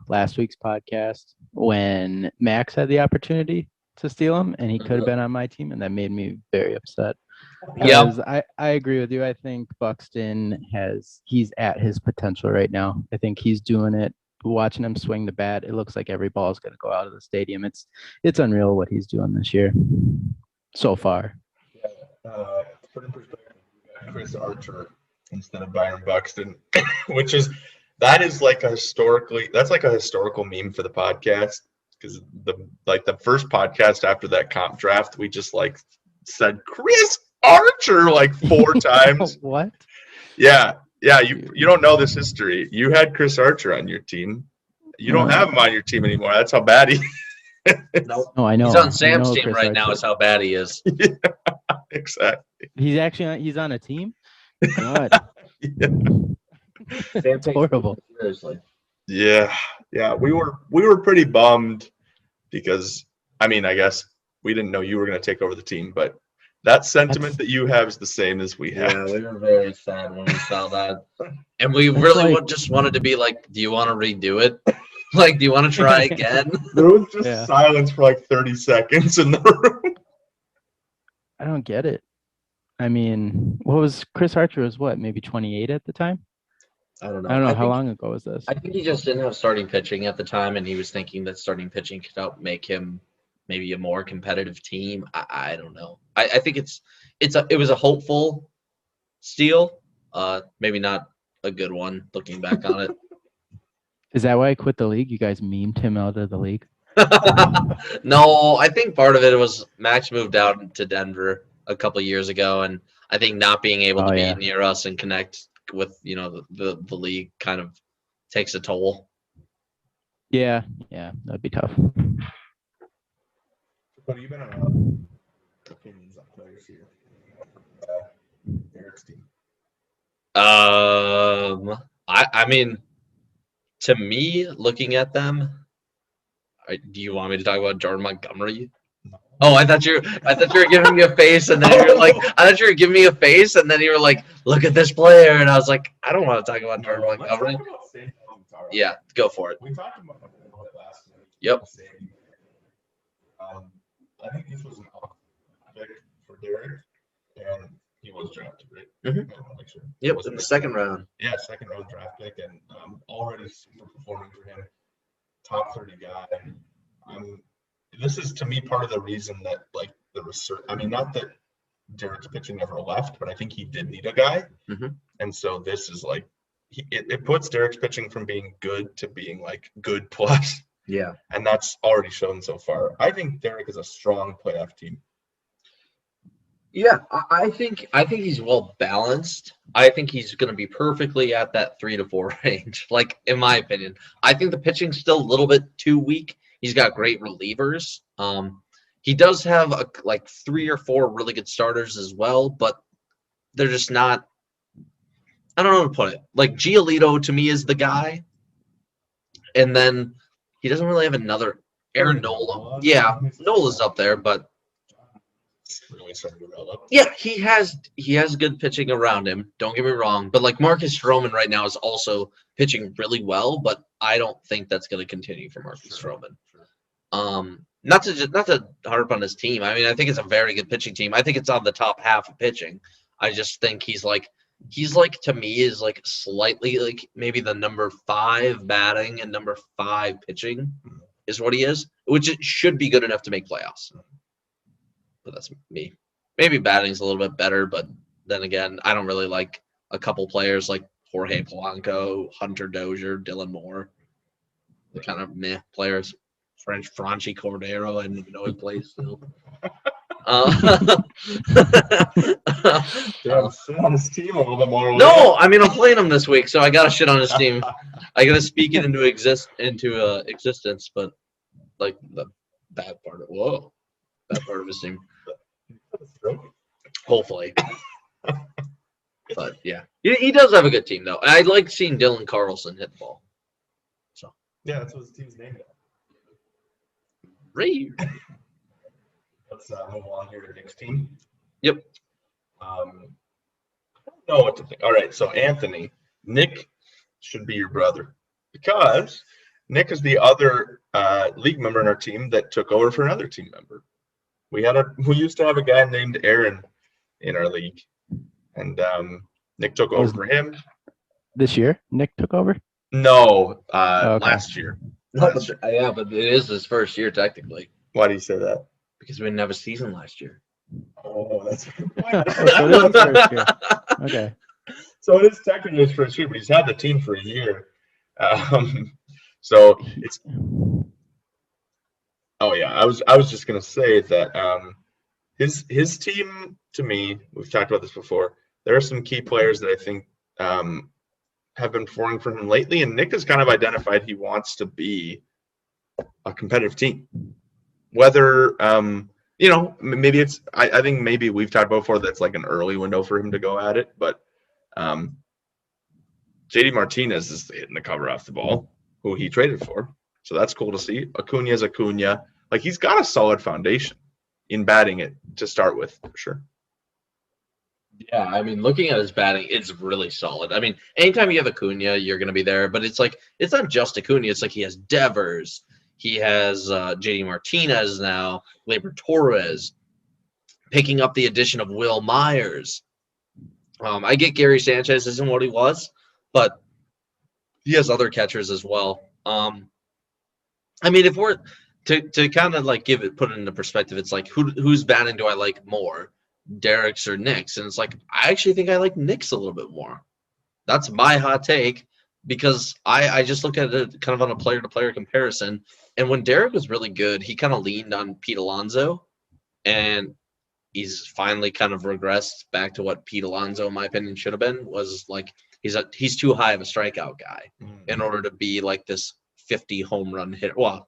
S3: last week's podcast when Max had the opportunity to steal him, and he could have been on my team, and that made me very upset. Because I agree with you. I think Buxton he's at his potential right now. I think he's doing it. Watching him swing the bat, it looks like every ball is going to go out of the stadium. It's unreal what he's doing this year so far.
S4: Yeah, put in perspective, we got Chris Archer instead of Byron Buxton, that's like a historical meme for the podcast.
S1: because the first podcast after that comp draft, we just like said Chris Archer like 4 times.
S3: What?
S1: Yeah. You don't know this history. You had Chris Archer on your team. You don't have him on your team anymore. That's how bad he is.
S2: No,
S3: I know.
S2: he's on
S3: I
S2: Sam's
S3: know
S2: team
S3: Chris
S2: right now.
S3: Archer.
S2: Is how bad he is.
S1: Yeah, exactly.
S3: He's on a team. God,
S1: Yeah.
S2: Sam takes
S3: horrible.
S2: it seriously.
S1: Yeah. We were pretty bummed because I guess we didn't know you were going to take over the team, but that sentiment that you have is the same as we have.
S2: Yeah, we were very sad when we saw that, and we really just wanted to be like, "Do you want to redo it? Like, do you want to try again?"
S1: There was just silence for like 30 seconds in the room.
S3: I don't get it. What was Chris Archer was what, maybe 28 at the time?
S2: I don't know.
S3: I don't know how long ago was this.
S2: I think he just didn't have starting pitching at the time, and he was thinking that starting pitching could help make him maybe a more competitive team. I don't know. I think it was a hopeful steal, maybe not a good one looking back on it.
S3: Is that why I quit the league? You guys memed him out of the league?
S2: No, I think part of it was Max moved out to Denver a couple years ago, and I think not being able to be near us and connect with the league kind of takes a toll.
S3: Yeah, that'd be tough.
S1: But you've been on opinions on players here. Eric's team.
S2: To me, looking at them, do you want me to talk about Jordan Montgomery?
S1: No.
S2: Oh, I thought you were giving me a face, and then you were like, I thought you were giving me a face, and then you were like, look at this player, and I was like, I don't want to talk about Jordan Montgomery. Yeah, go for it.
S1: We talked about it last night.
S2: Yep.
S1: I think this was an off pick for Derek, and he was drafted, right?
S2: Mhm.
S1: Sure.
S2: Yep, in the second round.
S1: Yeah, second round draft pick, and already super performing for him. Top 30 guy. This is to me part of the reason that like the research. Not that Derek's pitching never left, but I think he did need a guy, and so this is like it puts Derek's pitching from being good to being like good plus.
S2: Yeah,
S1: and that's already shown so far. I think Derek is a strong playoff team.
S2: Yeah, I think he's well balanced. I think he's going to be perfectly at that 3 to 4 range. Like in my opinion, I think the pitching's still a little bit too weak. He's got great relievers. He does have like 3 or 4 really good starters as well, but they're just not. I don't know how to put it. Like Giolito to me is the guy, and then he doesn't really have another. Aaron Nola. Yeah, Nola's up there, but.
S1: Really starting to develop.
S2: Yeah, he has good pitching around him. Don't get me wrong, but like Marcus Stroman right now is also pitching really well, but I don't think that's going to continue for Marcus Stroman. Not to harp on his team. I think it's a very good pitching team. I think it's on the top half of pitching. I just think he's like to me is like slightly like maybe the number 5 batting and number 5 pitching is what he is, which it should be good enough to make playoffs. But that's me. Maybe batting's a little bit better, but then again, I don't really like a couple players like Jorge Polanco, Hunter Dozier, Dylan Moore. The kind of meh players. Franchi Cordero, I didn't even know he plays still.
S1: Sit on his team a little bit more.
S2: No, I'm playing him this week, so I gotta shit on his team. I gotta speak it into existence, but like the bad part of that part of his team. Hopefully. But yeah. He does have a good team though. I like seeing Dylan Carlson hit the ball. So
S1: yeah, that's what his team's named after.
S2: Ray.
S1: Let's move on here to Nick's team.
S2: Yep.
S1: I don't know what to think. All right, so Anthony, Nick should be your brother because Nick is the other league member in our team that took over for another team member. We used to have a guy named Aaron in our league, and Nick took over for him.
S3: This year, Nick took over?
S1: No,
S3: Okay.
S1: last year.
S2: Yeah, but it is his first year technically.
S1: Why do you say that?
S2: Because we didn't have a season last year.
S1: Oh, that's a good point.
S3: So it is his first year. Okay.
S1: So it is technically his first year, but he's had the team for a year. So it's Oh yeah, I was just gonna say that his team, to me, we've talked about this before. There are some key players that I think have been performing for him lately, and Nick has kind of identified he wants to be a competitive team. Whether maybe it's I think maybe we've talked about before that's like an early window for him to go at it, but JD Martinez is hitting the cover off the ball, who he traded for. So that's cool to see. Acuna is Acuna. Like, he's got a solid foundation in batting it to start with, for sure.
S2: Yeah, I mean, looking at his batting, it's really solid. I mean, anytime you have Acuna, you're going to be there. But it's like, it's not just Acuna. It's like he has Devers. He has JD Martinez now, Gleyber Torres, picking up the addition of Will Myers. I get Gary Sanchez isn't what he was, but he has other catchers as well. I mean, if we're to kind of like put it into perspective, it's like whose batting do I like more, Derek's or Nick's? And it's like, I actually think I like Nick's a little bit more. That's my hot take, because I just look at it kind of on a player-to-player comparison. And when Derek was really good, he kind of leaned on Pete Alonso, and he's finally kind of regressed back to what Pete Alonso, in my opinion, should have been. Was like he's too high of a strikeout guy in order to be like this 50 home run hitter. Well,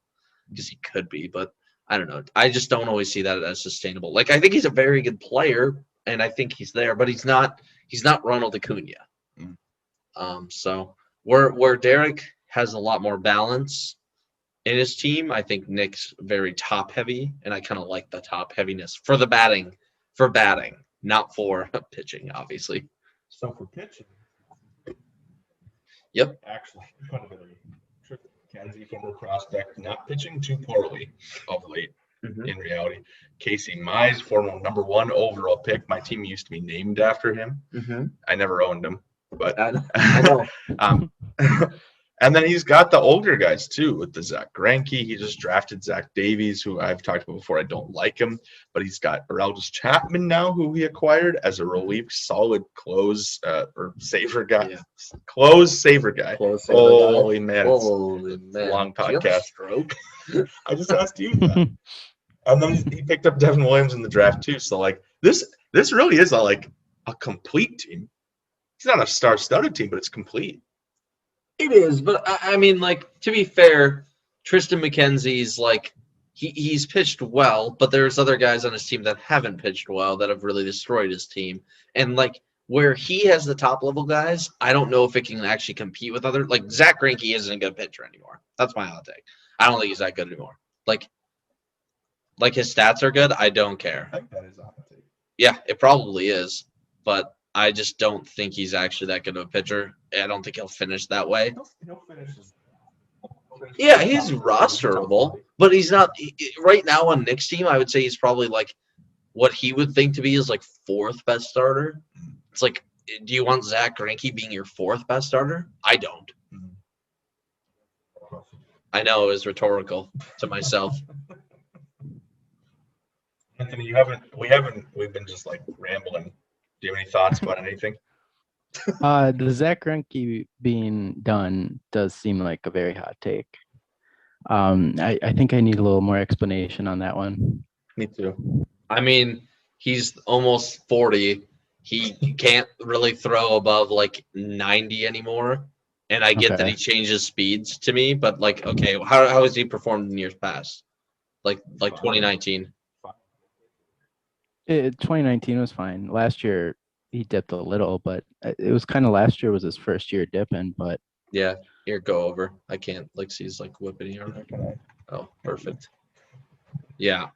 S2: because he could be, but I don't know. I just don't always see that as sustainable. Like, I think he's a very good player, and I think he's there, but he's not Ronald Acuna. So where Derek has a lot more balance in his team, I think Nick's very top heavy, and I kind of like the top heaviness for the batting, not for pitching, obviously.
S1: So for pitching,
S2: yep,
S1: actually, kind of a Kenzie, former prospect, not pitching too poorly of late. In reality, Casey Mize, former #1 overall pick. My team used to be named after him. I never owned him, but
S2: I know.
S1: And then he's got the older guys too, with the Zach Greinke. He just drafted Zach Davies, who I've talked about before. I don't like him, but he's got Aroldis Chapman now, who he acquired as a relief, solid close or saver guy. Yeah. Close saver guy. Holy man, it's a long podcast.
S2: Stroke.
S1: I just asked you that. And then he picked up Devin Williams in the draft too. So like this really is a complete team. It's not a star-studded team, but it's complete.
S2: It is, but I mean, like, to be fair, Tristan McKenzie's like he's pitched well, but there's other guys on his team that haven't pitched well that have really destroyed his team. And like where he has the top level guys, I don't know if it can actually compete with other, like Zach Greinke isn't a good pitcher anymore. That's my hot take. I don't think he's that good anymore. Like his stats are good. I don't care.
S1: I think that is a hot take.
S2: Yeah, it probably is, but I just don't think he's actually that good of a pitcher. I don't think he'll finish that way.
S1: He'll finish.
S2: Yeah, he's rosterable, but he's not right now on Nick's team. I would say he's probably like what he would think to be his like 4th best starter. It's like, do you want Zach Greinke being your 4th best starter? I don't. I know, it was rhetorical to myself.
S1: Anthony, we've been just like rambling. Do you have any thoughts about anything?
S3: The Zach Greinke being done does seem like a very hot take. I think I need a little more explanation on that one.
S1: Me too.
S2: I mean, he's almost 40. He can't really throw above like 90 anymore. And I get that he changes speeds to me, but like, okay, how has he performed in years past? Like 2019.
S3: 2019 was fine. Last year he dipped a little, but it was kind of last year was his first year dipping. But
S2: yeah, here, go over. I can't see he's like whipping here. Oh, perfect. Yeah,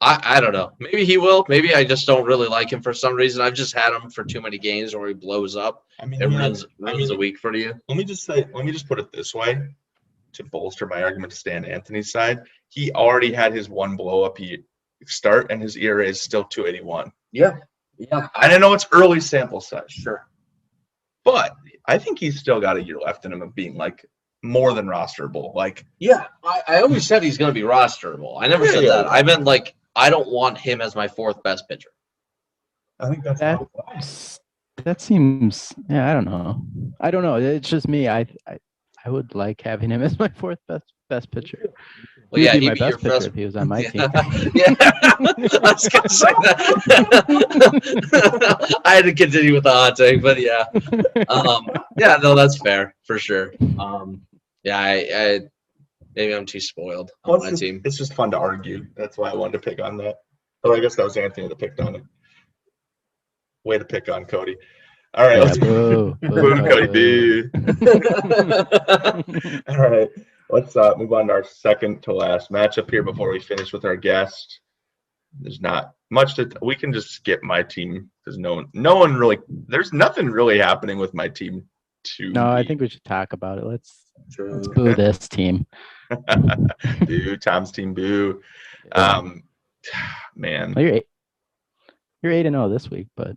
S2: I don't know. Maybe he will. Maybe I just don't really like him for some reason. I've just had him for too many games where he blows up.
S1: I mean,
S2: it ruins a week for you.
S1: Let me just put it this way to bolster my argument to stand Anthony's side. He already had his one blow up start, and his ERA is still 2.81.
S2: Yeah.
S1: And I know it's early sample size, sure, but I think he's still got a year left in him of being like more than rosterable. Like,
S2: yeah, I always said he's going to be rosterable. I never said that. I meant like I don't want him as my 4th best pitcher.
S1: I think
S3: that seems. Yeah, I don't know. It's just me. I would like having him as my 4th best pitcher.
S2: Well,
S3: He'd
S2: yeah,
S3: be
S2: he'd
S3: my
S2: be your
S3: best pitcher
S2: best.
S3: if he was on my team.
S2: Yeah, I was gonna say that. I had to continue with the hot take, but yeah, yeah, no, that's fair for sure. Yeah, I maybe I'm too spoiled on my team.
S1: It's just fun to argue. That's why I wanted to pick on that. Oh, I guess that was Anthony that picked on it. Way to pick on Cody. All right,
S3: Yeah,
S1: let's
S3: boo,
S1: boo, Cody.
S3: boo.
S1: All right, let's move on to our second to last matchup here before we finish with our guest. There's not much to. We can just skip my team because no one really. There's nothing really happening with my team.
S3: No, I think we should talk about it. Let's boo this team.
S1: Boo, Tom's team. Boo. Man.
S3: Well, you're 8-0 this week, but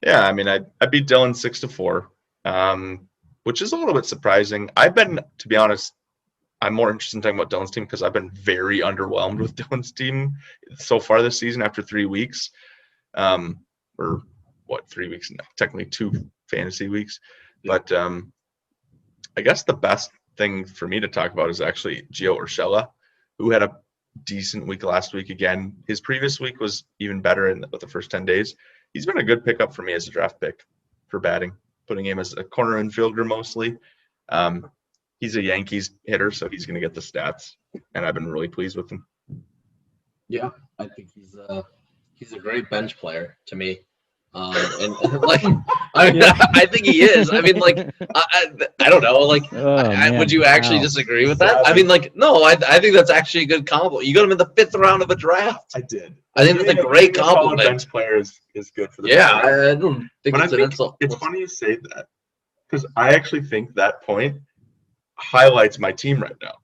S1: Yeah, I mean, I beat Dylan 6-4, which is a little bit surprising. I've been, to be honest, I'm more interested in talking about Dylan's team because I've been very underwhelmed with Dylan's team so far this season after 3 weeks, or what, 3 weeks? No, technically 2 fantasy weeks. But I guess the best thing for me to talk about is actually Gio Urshela, who had a decent week last week again. His previous week was even better with the first 10 days. He's been a good pickup for me as a draft pick for batting, putting him as a corner infielder mostly. He's a Yankees hitter, so he's going to get the stats, and I've been really pleased with him.
S2: Yeah, I think he's a great bench player to me. And like, I think he is. I mean, like, I don't know. Like, would you actually disagree with that? I mean, like, no, I think that's actually a good compliment. You got him in the 5th round of a draft.
S1: I did.
S2: I think that's a great compliment.
S1: Bench player is good for the
S2: yeah. I don't think
S1: but it's funny you say that because I actually think that point highlights my team right now.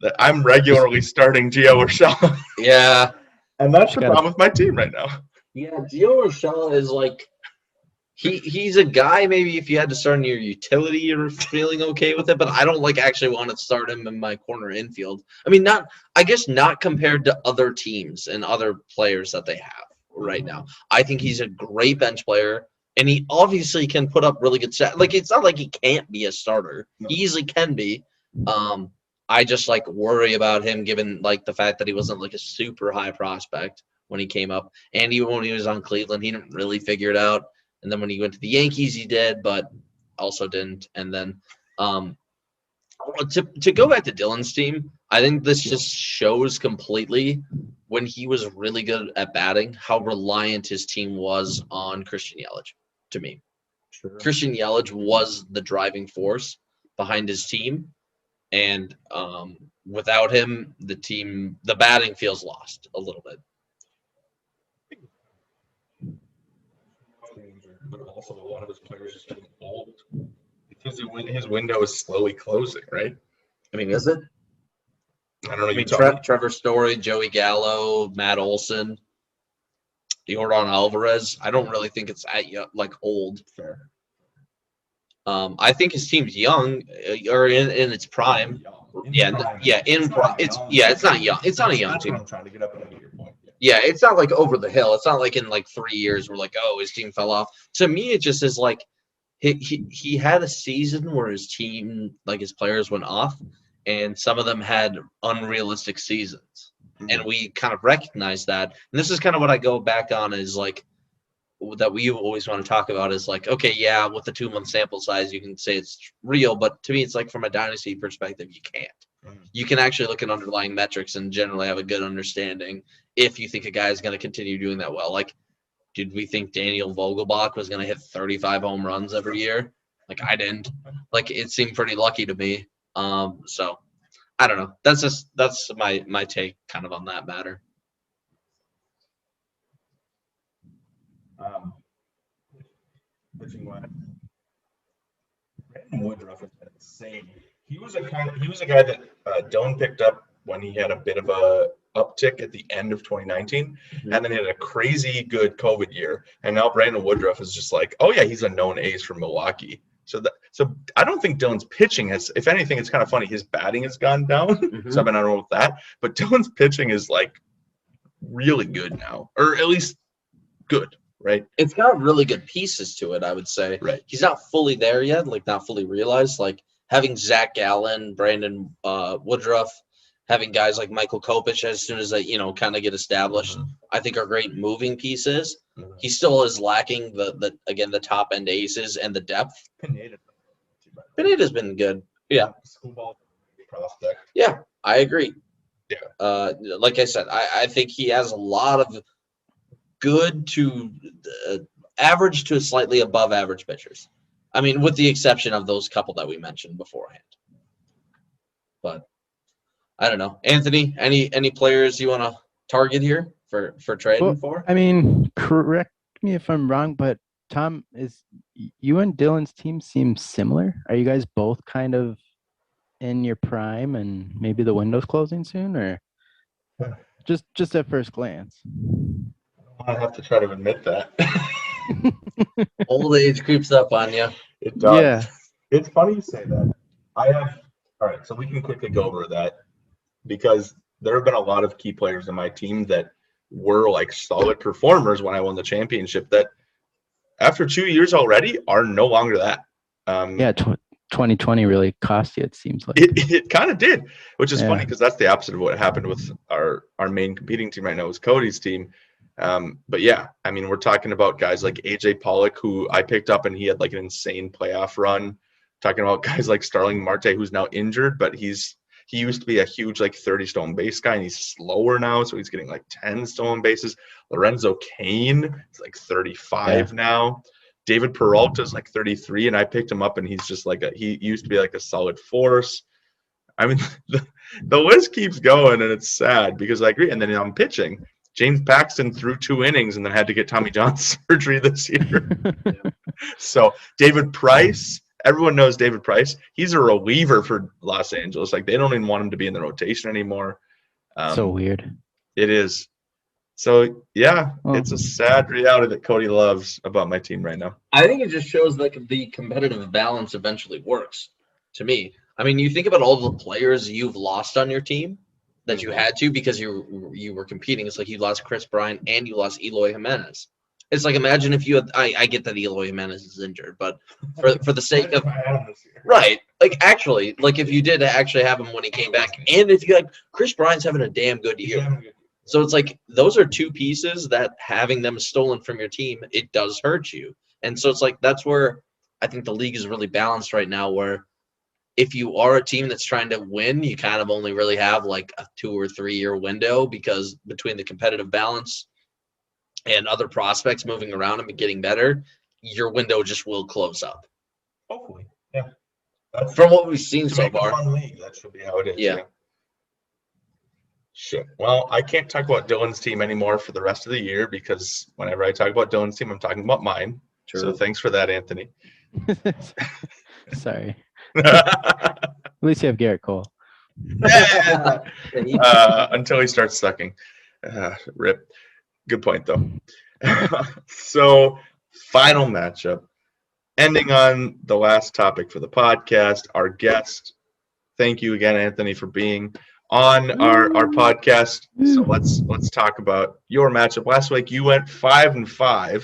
S1: That I'm regularly starting Gio Urshela.
S2: Yeah,
S1: and that's the problem with my team right now.
S2: Yeah, Gio Urshela is like he's a guy maybe if you had to start in your utility you're feeling okay with it, but I don't like actually want to start him in my corner infield. I mean, not compared to other teams and other players that they have right now. I think he's a great bench player and he obviously can put up really good stats. Like it's not like he can't be a starter. No. He easily can be. I just like worry about him given like the fact that he wasn't like a super high prospect when he came up, and even when he was on Cleveland, he didn't really figure it out. And then when he went to the Yankees, he did, but also didn't. And then to go back to Dylan's team, I think this just shows completely when he was really good at batting how reliant his team was on Christian Yelich. To me, sure. Christian Yelich was the driving force behind his team, and without him, the batting feels lost a little bit.
S1: But also a lot of his players just getting old because his window is slowly closing, right?
S2: I mean, is it?
S1: I don't know.
S2: I mean, Trevor Story, Joey Gallo, Matt Olson, Yordan Alvarez. I don't really think it's like old.
S1: Fair.
S2: I think his team's young or in its prime. In prime. It's not young. It's not a young team.
S1: I'm trying to get up and get your point.
S2: Yeah, it's not like over the hill. It's not like in like 3 years we're like, oh, his team fell off. To me, it just is like he had a season where his team, like his players went off, and some of them had unrealistic seasons. Mm-hmm. And we kind of recognize that. And this is kind of what I go back on is like that we always want to talk about is like, okay, yeah, with the 2-month sample size, you can say it's real. But to me, it's like from a dynasty perspective, you can't. Mm-hmm. You can actually look at underlying metrics and generally have a good understanding if you think a guy is going to continue doing that well. Like, did we think Daniel Vogelbach was going to hit 35 home runs every year? Like, I didn't. Like, it seemed pretty lucky to me. So, I don't know. That's my take kind of on that matter.
S1: Brandon Woodruff has been insane. He was a guy that Dylan picked up when he had a bit of a uptick at the end of 2019, mm-hmm. and then he had a crazy good COVID year. And now Brandon Woodruff is just like, oh yeah, he's a known ace from Milwaukee. So I don't think Dylan's pitching has. If anything, it's kind of funny. His batting has gone down, mm-hmm. So I've been on with that. But Dylan's pitching is like really good now, or at least good. Right.
S2: It's got really good pieces to it, I would say.
S1: Right.
S2: He's not fully there yet, like not fully realized. Like having Zach Gallen, Brandon Woodruff, having guys like Michael Kopech as soon as they, kind of get established, I think are great moving pieces. He still is lacking the top end aces and the depth. Pineda's been good. Yeah.
S4: Schoolball prospect.
S2: Yeah, I agree.
S4: Yeah.
S2: Like I said, I think he has a lot of good to average to slightly above average pitchers. I mean, with the exception of those couple that we mentioned beforehand. But I don't know. Anthony, any players you want to target here for trading for?
S3: I mean, correct me if I'm wrong, but Tom, is you and Dylan's team seem similar? Are you guys both kind of in your prime and maybe the window's closing soon, or just at first glance?
S4: I have to try to admit that.
S2: Old age creeps up on you.
S4: It does.
S3: Yeah.
S4: It's funny you say that. All right, so we can quickly go over that because there have been a lot of key players in my team that were like solid performers when I won the championship that after 2 years already are no longer that.
S3: 2020 really cost you, it seems like.
S1: It kind of did, which is funny because that's the opposite of what happened with our main competing team right now is Cody's team. But yeah, I mean, we're talking about guys like AJ Pollock, who I picked up and he had like an insane playoff run. Talking about guys like Starling Marte, who's now injured, but he used to be a huge like 30 stolen base guy and he's slower now, so he's getting like 10 stolen bases. Lorenzo Cain is like 35 now. David Peralta is like 33, and I picked him up and he's just like he used to be like a solid force. I mean, the list keeps going and it's sad because I agree. And then I'm pitching. James Paxton threw 2 innings and then had to get Tommy John surgery this year. So David Price, everyone knows David Price. He's a reliever for Los Angeles. Like they don't even want him to be in the rotation anymore.
S3: So weird.
S1: It is. So yeah, it's a sad reality that Cody loves about my team right now.
S2: I think it just shows like the competitive balance eventually works to me. I mean, you think about all the players you've lost on your team that you had to because you were competing. It's like you lost Chris Bryant and you lost Eloy Jimenez. It's like imagine if you had. I get that Eloy Jimenez is injured, but for the sake of right, like actually, like if you did actually have him when he came back, and if you like Chris Bryant's having a damn good year. So it's like those are two pieces that having them stolen from your team, it does hurt you. And so it's like that's where I think the league is really balanced right now, where if you are a team that's trying to win, you kind of only really have like a 2 or 3 year window because between the competitive balance and other prospects moving around and getting better, your window just will close up.
S4: Hopefully, yeah.
S2: From what we've seen so far.
S4: Fun league. That should be how it is.
S2: Yeah.
S1: Shit. Well, I can't talk about Dylan's team anymore for the rest of the year because whenever I talk about Dylan's team, I'm talking about mine. True. So thanks for that, Anthony.
S3: Sorry. At least you have Garrett Cole.
S1: Until he starts sucking. Rip. Good point, though. So, final matchup. Ending on the last topic for the podcast, our guest. Thank you again, Anthony, for being on our podcast. So let's talk about your matchup. Last week you went 5-5.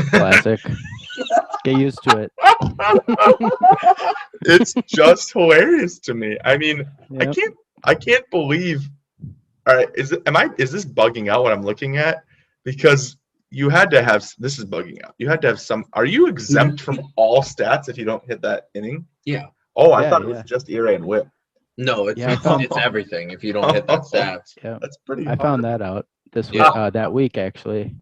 S3: Classic. Get used to it.
S1: It's just hilarious to me. I mean, yep. I can't believe. All right, is this bugging out what I'm looking at? Because you had to have this is bugging out. You had to have some. Are you exempt from all stats if you don't hit that inning?
S2: Yeah.
S1: Oh, I thought it was just ERA and WHIP.
S2: No, it's everything if you don't hit that stats.
S3: Yeah,
S1: that's pretty.
S3: I found that out this week. That week actually.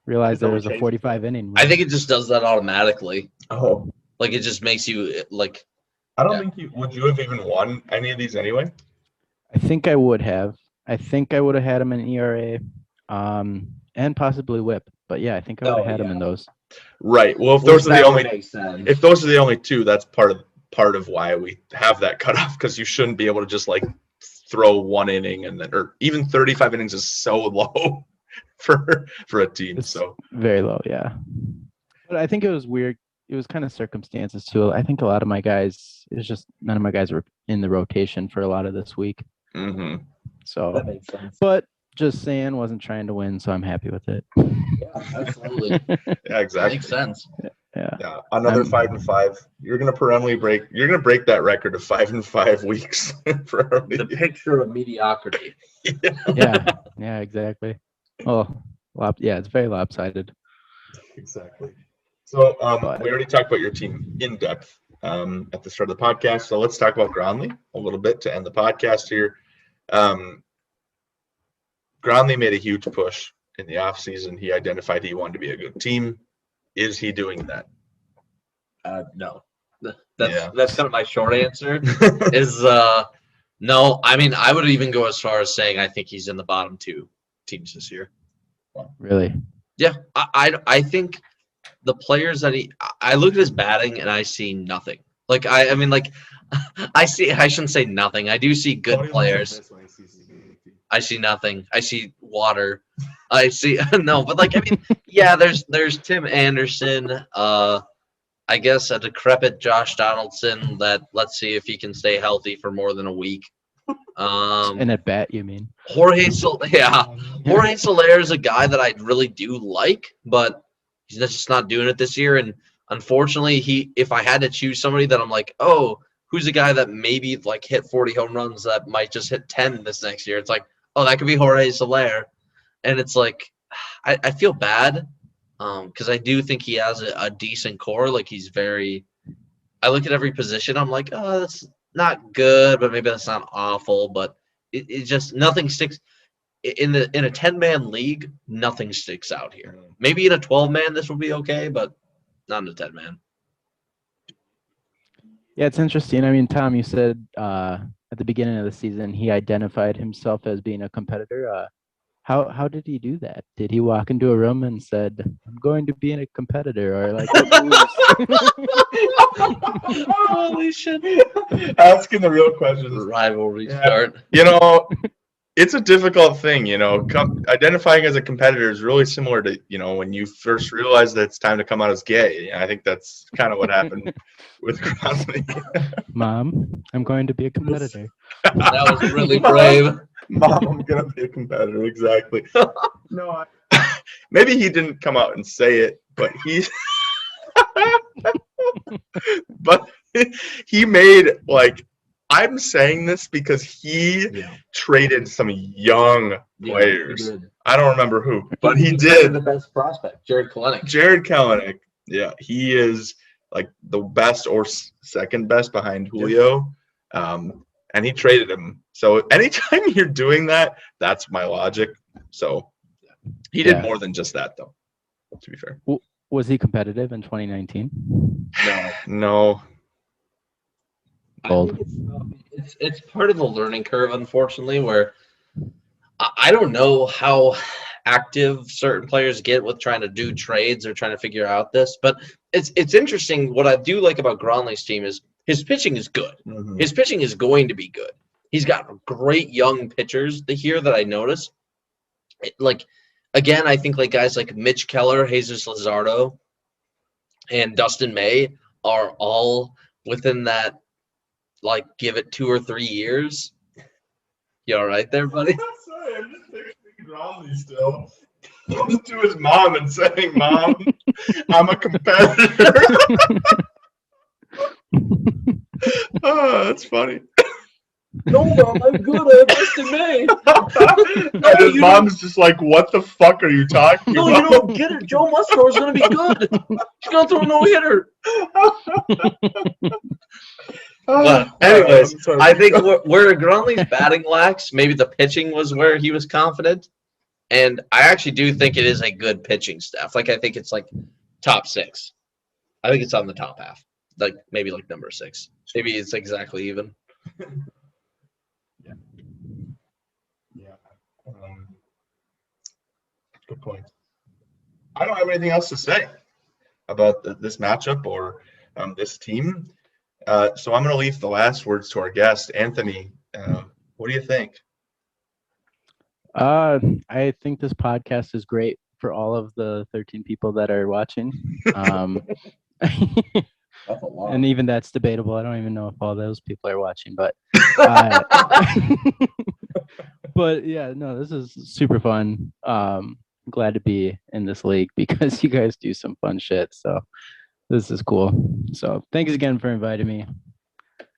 S3: Realized there was a 45 inning.
S2: I think it just does that automatically.
S1: Oh,
S2: like it just makes you like.
S1: I don't think would you have even won any of these anyway?
S3: I think I would have. I think I would have had him in ERA, and possibly WHIP. But yeah, I think I would have had him in those.
S1: Right. Well, if those are the only two, that's part of why we have that cutoff because you shouldn't be able to just like throw one inning and then or even 35 innings is so low. For a team, it's so
S3: very low, yeah. But I think it was weird. It was kind of circumstances too. I think a lot of my guys, it was just none of my guys were in the rotation for a lot of this week.
S1: Mm-hmm.
S3: So
S2: that makes sense.
S3: But just saying, wasn't trying to win, so I'm happy with it.
S2: Yeah, absolutely.
S1: Yeah, exactly.
S2: Makes sense.
S1: Yeah, another 5-5. You're gonna perennially break. You're gonna break that record of 5-5 weeks for
S2: The picture of mediocrity.
S3: Yeah, exactly. Oh, it's very lopsided.
S1: Exactly. So
S3: But-
S1: we already talked about your team in depth at the start of the podcast. So let's talk about Gronley a little bit to end the podcast here. Gronley made a huge push in the offseason. He identified he wanted to be a good team. Is he doing that?
S2: No. That's kind of my short answer. Is no. I mean, I would even go as far as saying I think he's in the bottom 2 teams this year.
S3: Really?
S2: Yeah, I think the players that I look at his batting and I see nothing. Like I mean, like I shouldn't say nothing. I do see good players. I see nothing. I see water. I see no, but like I mean, yeah. There's Tim Anderson. I guess a decrepit Josh Donaldson. That let's see if he can stay healthy for more than a week.
S3: And at bat, you mean?
S2: Jorge Soler is a guy that I really do like, but he's just not doing it this year. And unfortunately, if I had to choose somebody that I'm like, oh, who's a guy that maybe like hit 40 home runs that might just hit 10 this next year? It's like, oh, that could be Jorge Soler. And it's like, I feel bad because I do think he has a decent core. Like I look at every position. I'm like, oh, that's not good, but maybe that's not awful. But it just nothing sticks in a 10-man league. Nothing sticks out here. Maybe in a 12-man this will be okay, but not in a 10-man.
S3: Yeah, it's interesting. I mean, Tom, you said at the beginning of the season he identified himself as being a competitor. How did he do that? Did he walk into a room and said, "I'm going to be a competitor," or like?
S2: Holy shit!
S1: Asking the real questions.
S2: Rivalry start.
S1: You know, it's a difficult thing. You know, identifying as a competitor is really similar to when you first realize that it's time to come out as gay. I think that's kind of what happened with Gronley.
S3: Mom, I'm going to be a competitor.
S2: That was really brave.
S1: Mom, I'm gonna be a competitor. Exactly. No, maybe he didn't come out and say it, but he made I'm saying this because he traded some young players. I don't remember who, but he did.
S2: The best prospect, Jared
S1: Kelenic. Yeah, he is like the best or second best behind Julio. And he traded him. So anytime you're doing that, that's my logic. So he did more than just that, though, to be fair.
S3: Was he competitive in 2019?
S1: No.
S3: Old.
S2: It's part of the learning curve, unfortunately, where I don't know how active certain players get with trying to do trades or trying to figure out this, but it's interesting. What I do like about Gronley's team is his pitching is good. Mm-hmm. His pitching is going to be good. He's got great young pitchers here that I notice. Again, I think guys like Mitch Keller, Jesus Luzardo, and Dustin May are all within that, give it 2 or 3 years. You all right there, buddy?
S1: Sorry, I'm just picturing Gronley still. Goes to his mom and saying, "Mom, I'm a competitor." Oh, that's funny.
S2: No, Mom, I'm good. I have Dustin May.
S1: And his mom's just like, "What the fuck are you talking about?"
S2: No, you don't get it. Joe Musgrove is going to be good. He's going to throw a no-hitter. But anyways, I think where Gronley's batting lacks, maybe the pitching was where he was confident. And I actually do think it is a good pitching staff. I think it's top 6. I think it's on the top half. Maybe number 6. Maybe it's exactly even.
S1: Yeah. Good point. I don't have anything else to say about this matchup or this team. So I'm going to leave the last words to our guest, Anthony. What do you think?
S3: I think this podcast is great for all of the 13 people that are watching.
S2: That's a lot.
S3: And even that's debatable. I don't even know if all those people are watching, but but yeah, no, this is super fun. I'm glad to be in this league because you guys do some fun shit. So This is cool. So thanks again for inviting me.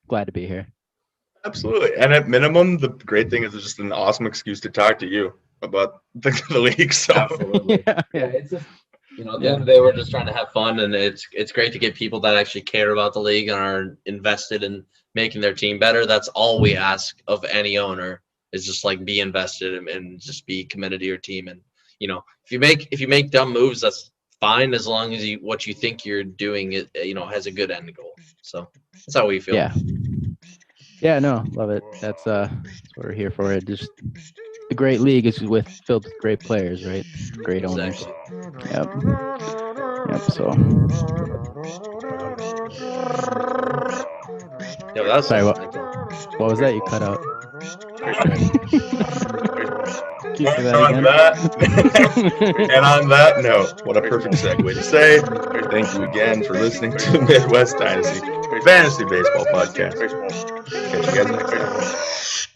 S3: Glad to be here.
S1: Absolutely. And at minimum, the great thing is it's just an awesome excuse to talk to you about the league. So
S2: Absolutely.
S3: Yeah.
S2: It's just, at the end of the day, we're just trying to have fun, and it's great to get people that actually care about the league and are invested in making their team better. That's all we ask of any owner, is just like be invested and just be committed to your team. And if you make dumb moves, that's fine, as long as what you think you're doing has a good end goal. So that's how we feel.
S3: Yeah, no, love it. That's what we're here for. It just a great league is filled with great players, right? Great owners.
S2: Exactly.
S3: Yep. So
S2: Yeah, that's
S3: sorry. What was that? You cut out. Can you say that
S1: on
S3: again?
S1: that, and on that note, what a perfect segue to say. Thank you again for listening to the Midwest Dynasty Fantasy Baseball Podcast. Catch you guys next time.